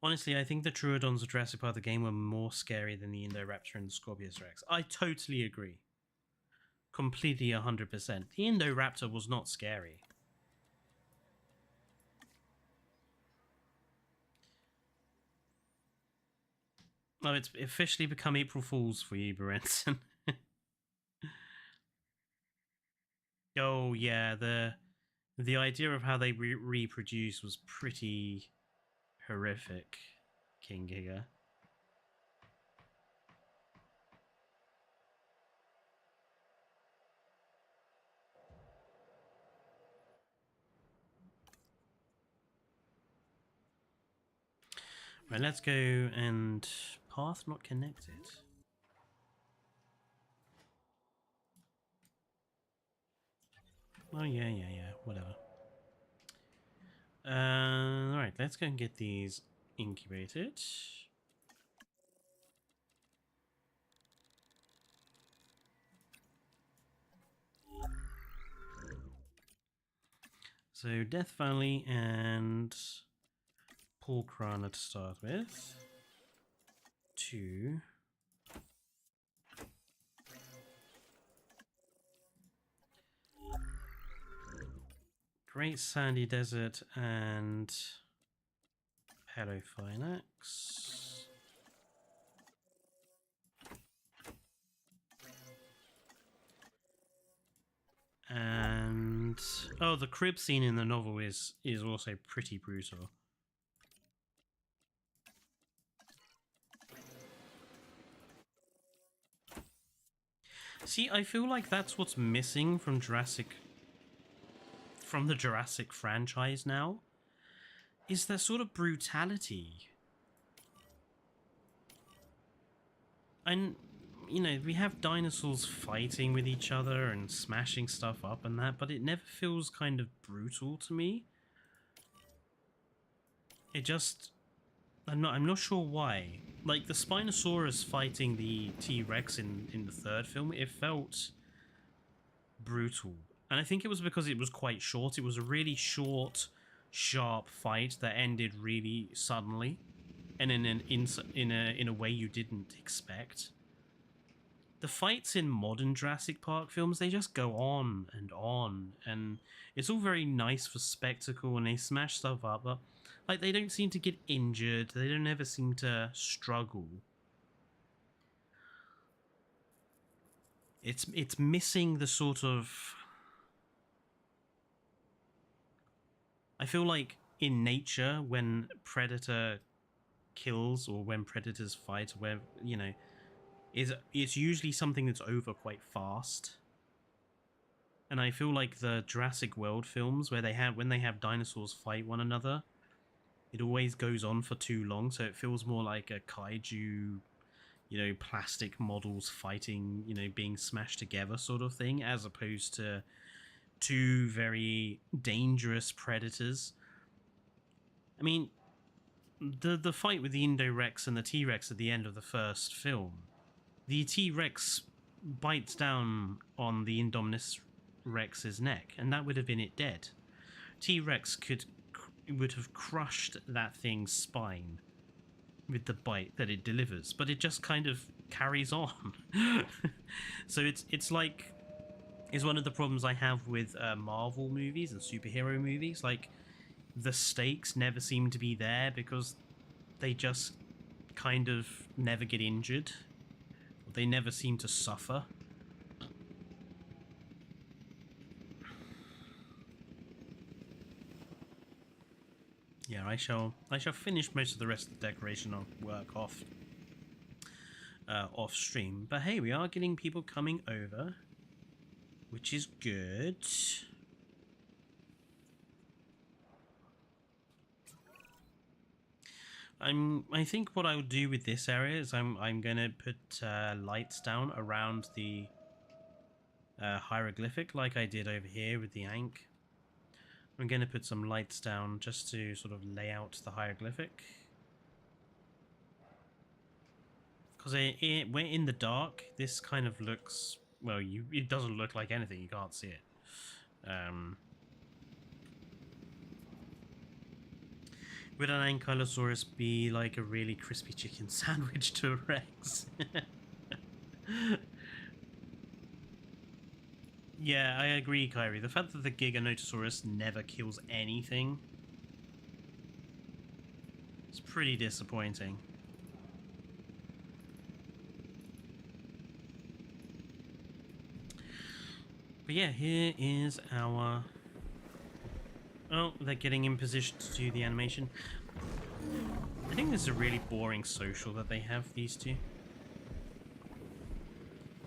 Honestly, I think the Troodons of Jurassic Park the game were more scary than the Indoraptor and Scorpius Rex. I totally agree. Completely 100%. The Indoraptor was not scary. Oh, it's officially become April Fool's for you, Berenson. Oh, yeah, the idea of how they reproduce was pretty horrific, King Giga. Right, let's go and path not connected. Oh, yeah, whatever. Alright, let's go and get these incubated. So Death Valley and Pork Rana to start with. 2. Great Sandy Desert and Pelophylax. And oh, the crib scene in the novel is also pretty brutal. See, I feel like that's what's missing from the Jurassic franchise now, is that sort of brutality. And, you know, we have dinosaurs fighting with each other and smashing stuff up and that, but it never feels kind of brutal to me. It just... I'm not sure why. Like, the Spinosaurus fighting the T-Rex in the third film, it felt brutal. And I think it was because it was quite short. It was a really short, sharp fight that ended really suddenly, and in a way you didn't expect. The fights in modern Jurassic Park films, they just go on, and it's all very nice for spectacle, and they smash stuff up, but like they don't seem to get injured. They don't ever seem to struggle. It's missing the sort of... I feel like in nature, when predator kills or when predators fight, where, you know, it's usually something that's over quite fast. And I feel like the Jurassic World films, where when they have dinosaurs fight one another, it always goes on for too long, so it feels more like a kaiju, you know, plastic models fighting, you know, being smashed together sort of thing, as opposed to two very dangerous predators. I mean, the fight with the Indorex and the T-Rex at the end of the first film, the T-Rex bites down on the Indominus Rex's neck, and that would have been it dead. T-Rex would have crushed that thing's spine with the bite that it delivers, but it just kind of carries on. So it's like... is one of the problems I have with Marvel movies and superhero movies. Like, the stakes never seem to be there because they just kind of never get injured. They never seem to suffer. Yeah, I shall finish most of the rest of the decoration work off stream. But hey, we are getting people coming over, which is good. I think what I will do with this area is I'm gonna put lights down around the hieroglyphic, like I did over here with the Ankh. I'm gonna put some lights down just to sort of lay out the hieroglyphic, because when in the dark, this kind of looks, well, it doesn't look like anything. You can't see it. Would an Ankylosaurus be like a really crispy chicken sandwich to a Rex? Yeah, I agree, Kyrie. The fact that the Giganotosaurus never kills anything is pretty disappointing. But yeah, here is our... Oh, they're getting in position to do the animation. I think this is a really boring social that they have, these two.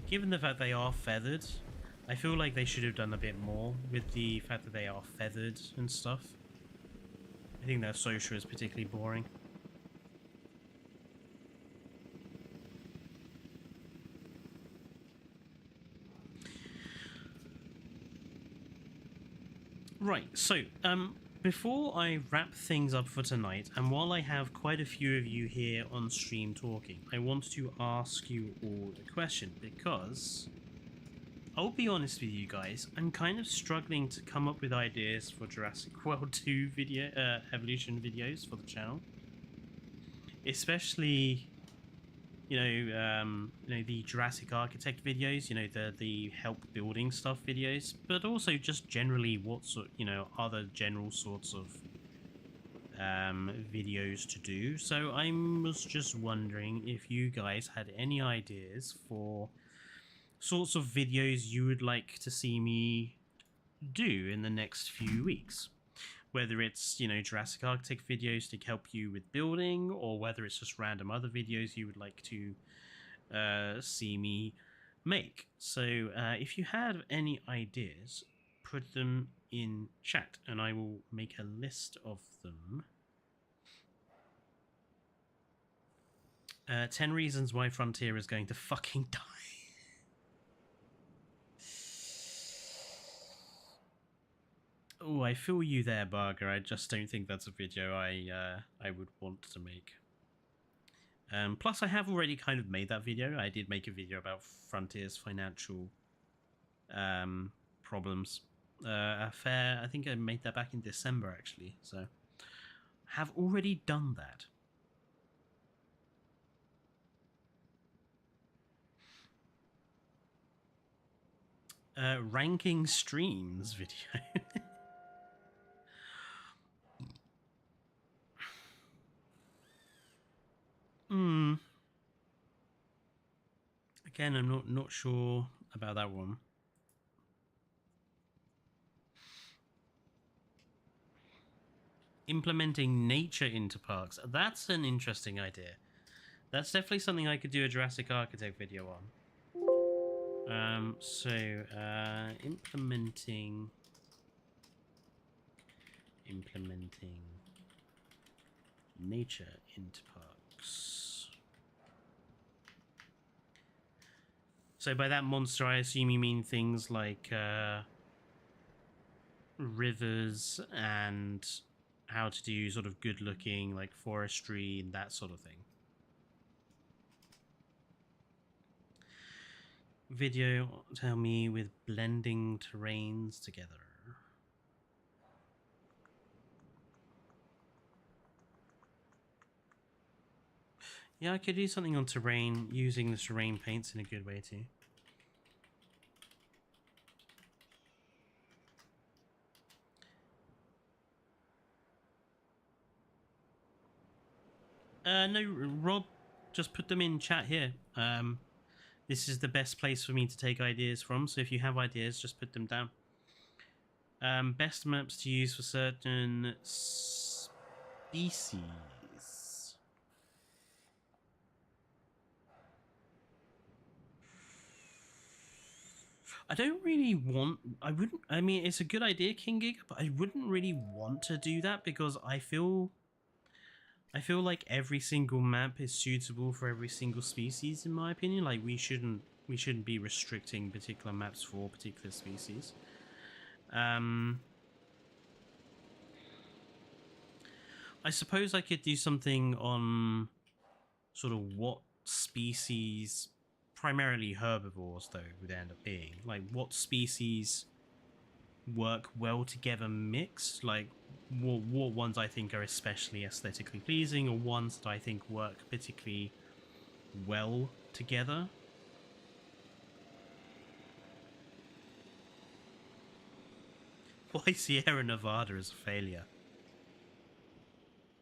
Given the fact they are feathered, I feel like they should have done a bit more with the fact that they are feathered and stuff. I think their social is particularly boring. Right, so, before I wrap things up for tonight, and while I have quite a few of you here on stream talking, I want to ask you all a question, because I'll be honest with you guys, I'm kind of struggling to come up with ideas for Jurassic World 2 video evolution videos for the channel, especially the Jurassic Architect videos, the help building stuff videos, but also just generally what sort, other general sorts of videos to do. So I was just wondering if you guys had any ideas for sorts of videos you would like to see me do in the next few weeks. Whether it's, Jurassic Architect videos to help you with building, or whether it's just random other videos you would like to see me make. So if you have any ideas, put them in chat, and I will make a list of them. 10 reasons why Frontier is going to fucking die. Oh, I feel you there, Barger. I just don't think that's a video I would want to make. Plus, I have already kind of made that video. I did make a video about Frontier's financial problems. I think I made that back in December, actually. So, have already done that. Ranking streams video. Again, I'm not sure about that one. Implementing nature into parks. That's an interesting idea. That's definitely something I could do a Jurassic Architect video on. Implementing nature into parks. So by that monster, I assume you mean things like rivers and how to do sort of good looking like forestry and that sort of thing. Video tell me with blending terrains together. Yeah, I could do something on terrain using the terrain paints in a good way too. No, Rob, just put them in chat here. This is the best place for me to take ideas from, so if you have ideas, just put them down. Best maps to use for certain species. I don't really want... I mean, it's a good idea, King Giga, but I wouldn't really want to do that because I feel like every single map is suitable for every single species, in my opinion. Like, we shouldn't be restricting particular maps for particular species. I suppose I could do something on sort of what species, primarily herbivores though, would end up being. Like, what species work well together mixed, like what ones I think are especially aesthetically pleasing, or ones that I think work particularly well together. Why Sierra Nevada is a failure?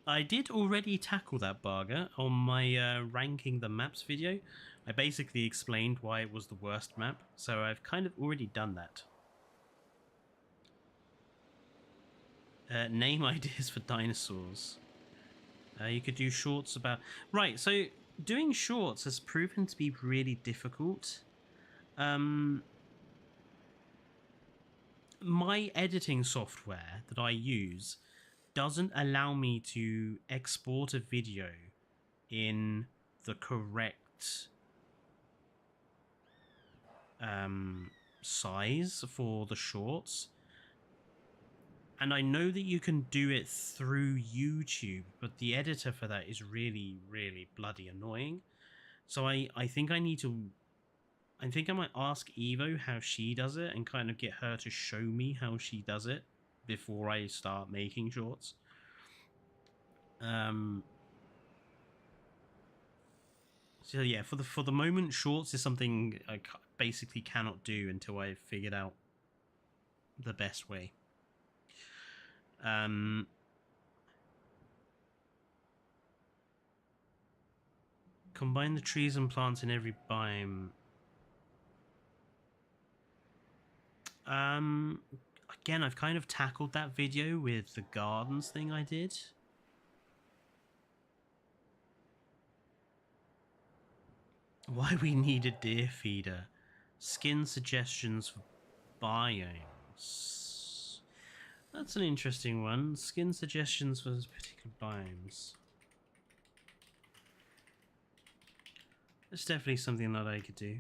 I did already tackle that, Barger, on my ranking the maps video. I basically explained why it was the worst map, so I've kind of already done that. Name ideas for dinosaurs. You could do shorts about... Right, so doing shorts has proven to be really difficult. My editing software that I use doesn't allow me to export a video in the correct size for the shorts. And I know that you can do it through YouTube, but the editor for that is really, really bloody annoying. So I think I need to... I think I might ask Evo how she does it and kind of get her to show me how she does it before I start making shorts. So yeah, for the moment, shorts is something I basically cannot do until I've figured out the best way. Combine the trees and plants in every biome. Again, I've kind of tackled that video with the gardens thing I did. Why we need a deer feeder. Skin suggestions for biomes. That's an interesting one. Skin suggestions for particular biomes. That's definitely something that I could do.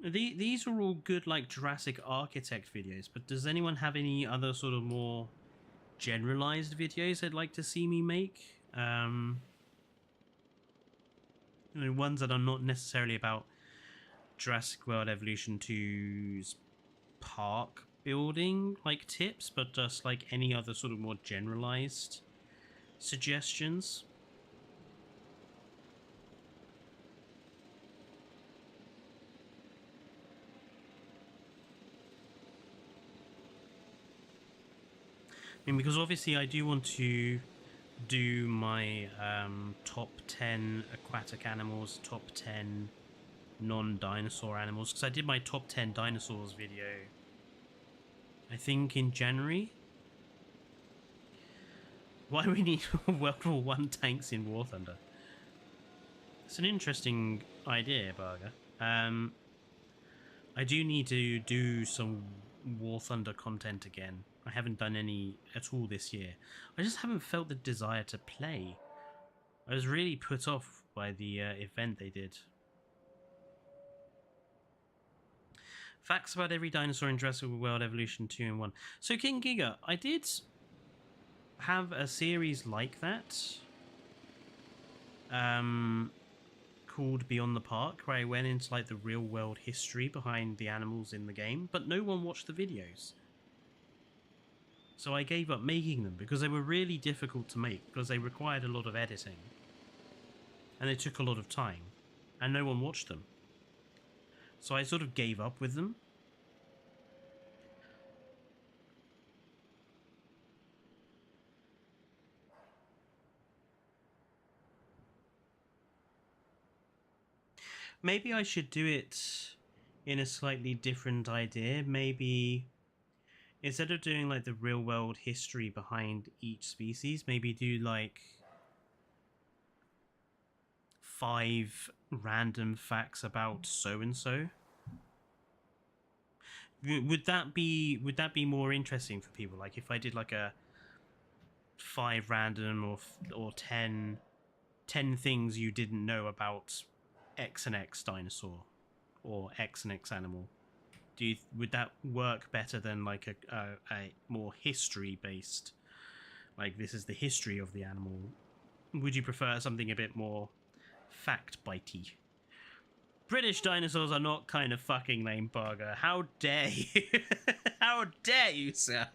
These are all good, like, Jurassic Architect videos, but does anyone have any other sort of more generalized videos they'd like to see me make? You know, ones that are not necessarily about Jurassic World Evolution 2's park building, like, tips, but just, like, any other sort of more generalized suggestions. I mean, because obviously I do want to do my top 10 aquatic animals, top 10 non-dinosaur animals, because I did my top 10 dinosaurs video, I think, in January. Why do we need World War I tanks in War Thunder? It's an interesting idea, Burger. I do need to do some War Thunder content again. I haven't done any at all this year. I just haven't felt the desire to play. I was really put off by the event they did. Facts about every dinosaur in Jurassic World Evolution 2 and 1. So, King Giga, I did have a series like that. Called Beyond the Park, where I went into, like, the real world history behind the animals in the game, but no one watched the videos. So I gave up making them because they were really difficult to make, because they required a lot of editing. And they took a lot of time. And no one watched them. So I sort of gave up with them. Maybe I should do it in a slightly different idea. Maybe instead of doing, like, the real world history behind each species, maybe do, like, 5 random facts about so and so. Would that be more interesting for people? Like, if I did, like, a 5 random or 10 things you didn't know about X and X dinosaur or X and X animal. Would that work better than, like, a more history based, like, this is the history of the animal? Would you prefer something a bit more fact bitey? British dinosaurs are not kind of fucking lame, Burger. How dare you? How dare you, sir?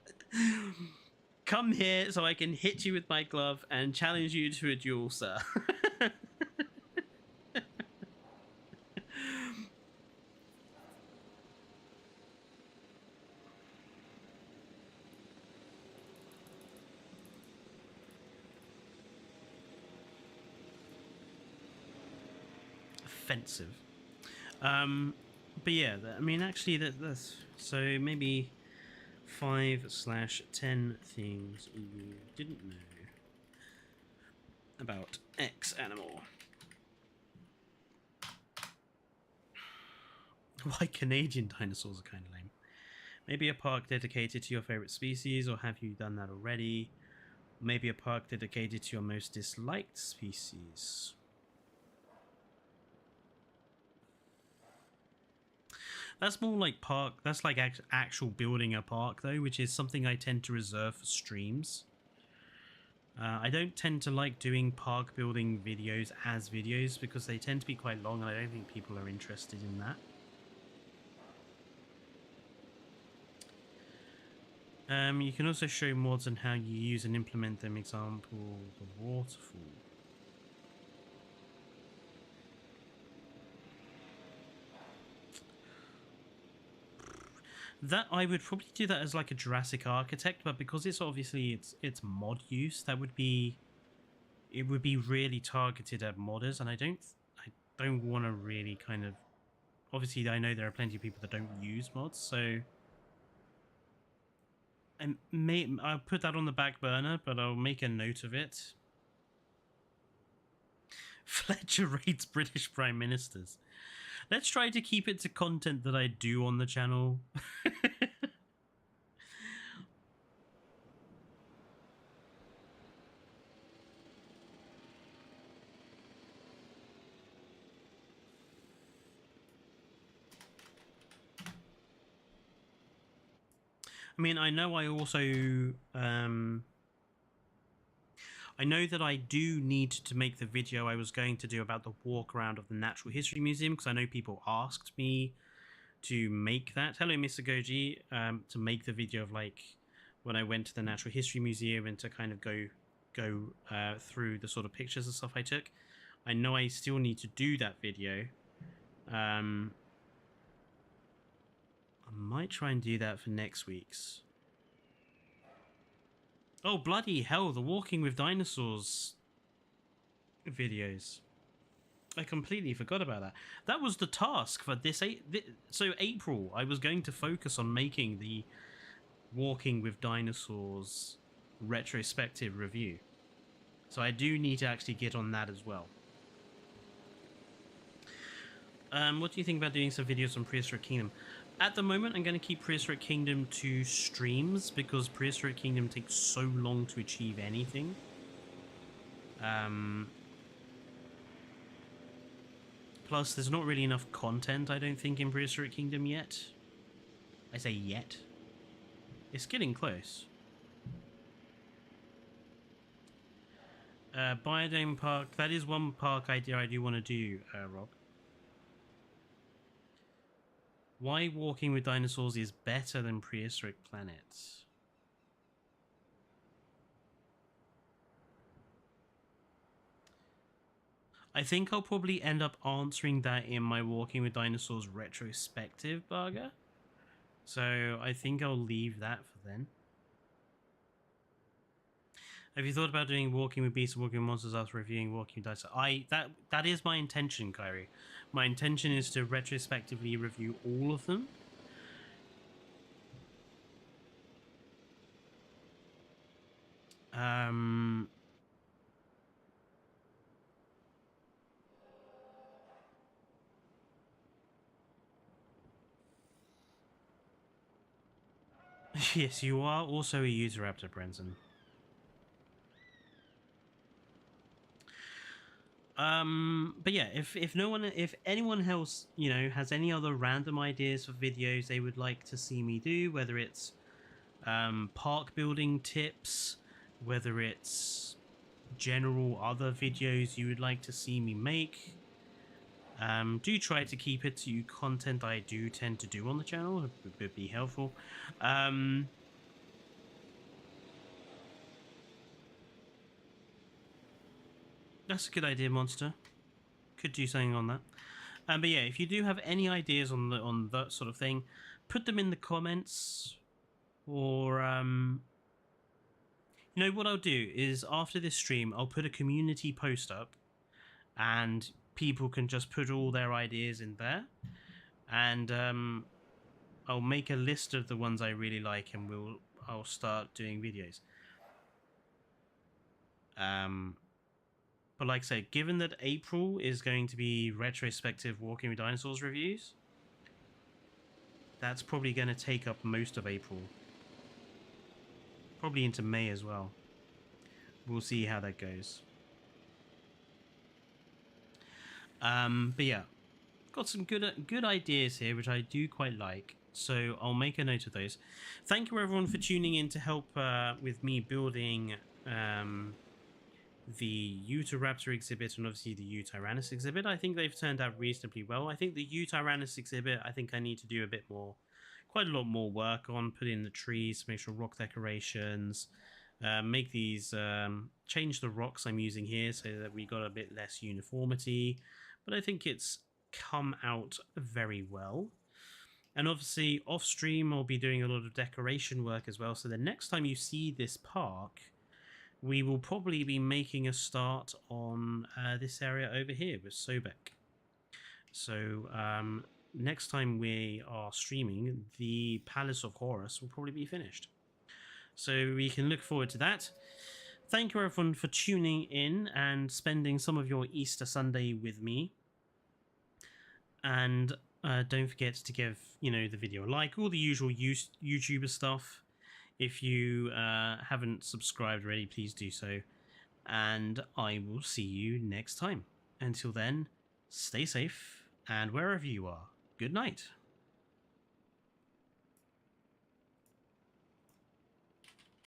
Come here so I can hit you with my glove and challenge you to a duel, sir. Offensive. But yeah, I mean, actually, that's so maybe 5/10 things you didn't know about X animal. Why Canadian dinosaurs are kind of lame. Maybe a park dedicated to your favorite species, or have you done that already? Maybe a park dedicated to your most disliked species. That's more like park. That's like actual building a park, though, which is something I tend to reserve for streams. I don't tend to like doing park building videos as videos because they tend to be quite long, and I don't think people are interested in that. You can also show mods on how you use and implement them. Example, the waterfall. That I would probably do that as like a Jurassic architect, but because it's obviously it's mod use, that would be, it would be really targeted at modders, and I don't want to really kind of, obviously I know there are plenty of people that don't use mods, so I'll put that on the back burner, but I'll make a note of it. Fletcher rates British Prime Ministers. Let's try to keep it to content that I do on the channel. I mean, I know I also... I know that I do need to make the video I was going to do about the walk around of the Natural History Museum, because I know people asked me to make that. Hello, Mr. Goji. To make the video of like when I went to the Natural History Museum and to kind of go through the sort of pictures and stuff I took. I know I still need to do that video. I might try and do that for next week's. Oh, bloody hell, the Walking with Dinosaurs videos. I completely forgot about that. That was the task for this. So April, I was going to focus on making the Walking with Dinosaurs retrospective review. So I do need to actually get on that as well. What do you think about doing some videos on Prehistoric Kingdom? At the moment, I'm going to keep Prehistoric Kingdom to streams because Prehistoric Kingdom takes so long to achieve anything. Plus, there's not really enough content, I don't think, in Prehistoric Kingdom yet. I say yet. It's getting close. Biodome Park, that is one park idea I do want to do, Rob. Why Walking with Dinosaurs is better than Prehistoric Planets. I think I'll probably end up answering that in my Walking with Dinosaurs retrospective burger. So I think I'll leave that for then. Have you thought about doing Walking with Beasts and Walking with Monsters after reviewing Walking with Dinosaurs? That is my intention, Kyrie. My intention is to retrospectively review all of them. Yes, you are also a user raptor, Brenton. But yeah, if anyone else, you know, has any other random ideas for videos they would like to see me do, whether it's park building tips, whether it's general other videos you would like to see me make, do try to keep it to content I do tend to do on the channel. It would be helpful. That's a good idea, Monster. Could do something on that. But yeah, if you do have any ideas on that sort of thing, put them in the comments. Or you know what I'll do is after this stream, I'll put a community post up, and people can just put all their ideas in there, and I'll make a list of the ones I really like, and I'll start doing videos. But like I say, given that April is going to be retrospective Walking with Dinosaurs reviews, that's probably going to take up most of April. Probably into May as well. We'll see how that goes. But yeah, got some good ideas here, which I do quite like. So I'll make a note of those. Thank you everyone for tuning in to help with me building the Utahraptor exhibit and obviously the Utyrannus exhibit. I think they've turned out reasonably well. I think the Utyrannus exhibit, I think I need to do a bit more, quite a lot more work on, put in the trees, make sure rock decorations, make these, change the rocks I'm using here so that we got a bit less uniformity. But I think it's come out very well. And obviously off stream I'll be doing a lot of decoration work as well, so the next time you see this park we will probably be making a start on this area over here with Sobek. So next time we are streaming, the Palace of Horus will probably be finished. So we can look forward to that. Thank you everyone for tuning in and spending some of your Easter Sunday with me. And don't forget to give the video a like, all the usual YouTuber stuff. If you haven't subscribed already, please do so. And I will see you next time. Until then, stay safe, and wherever you are, good night.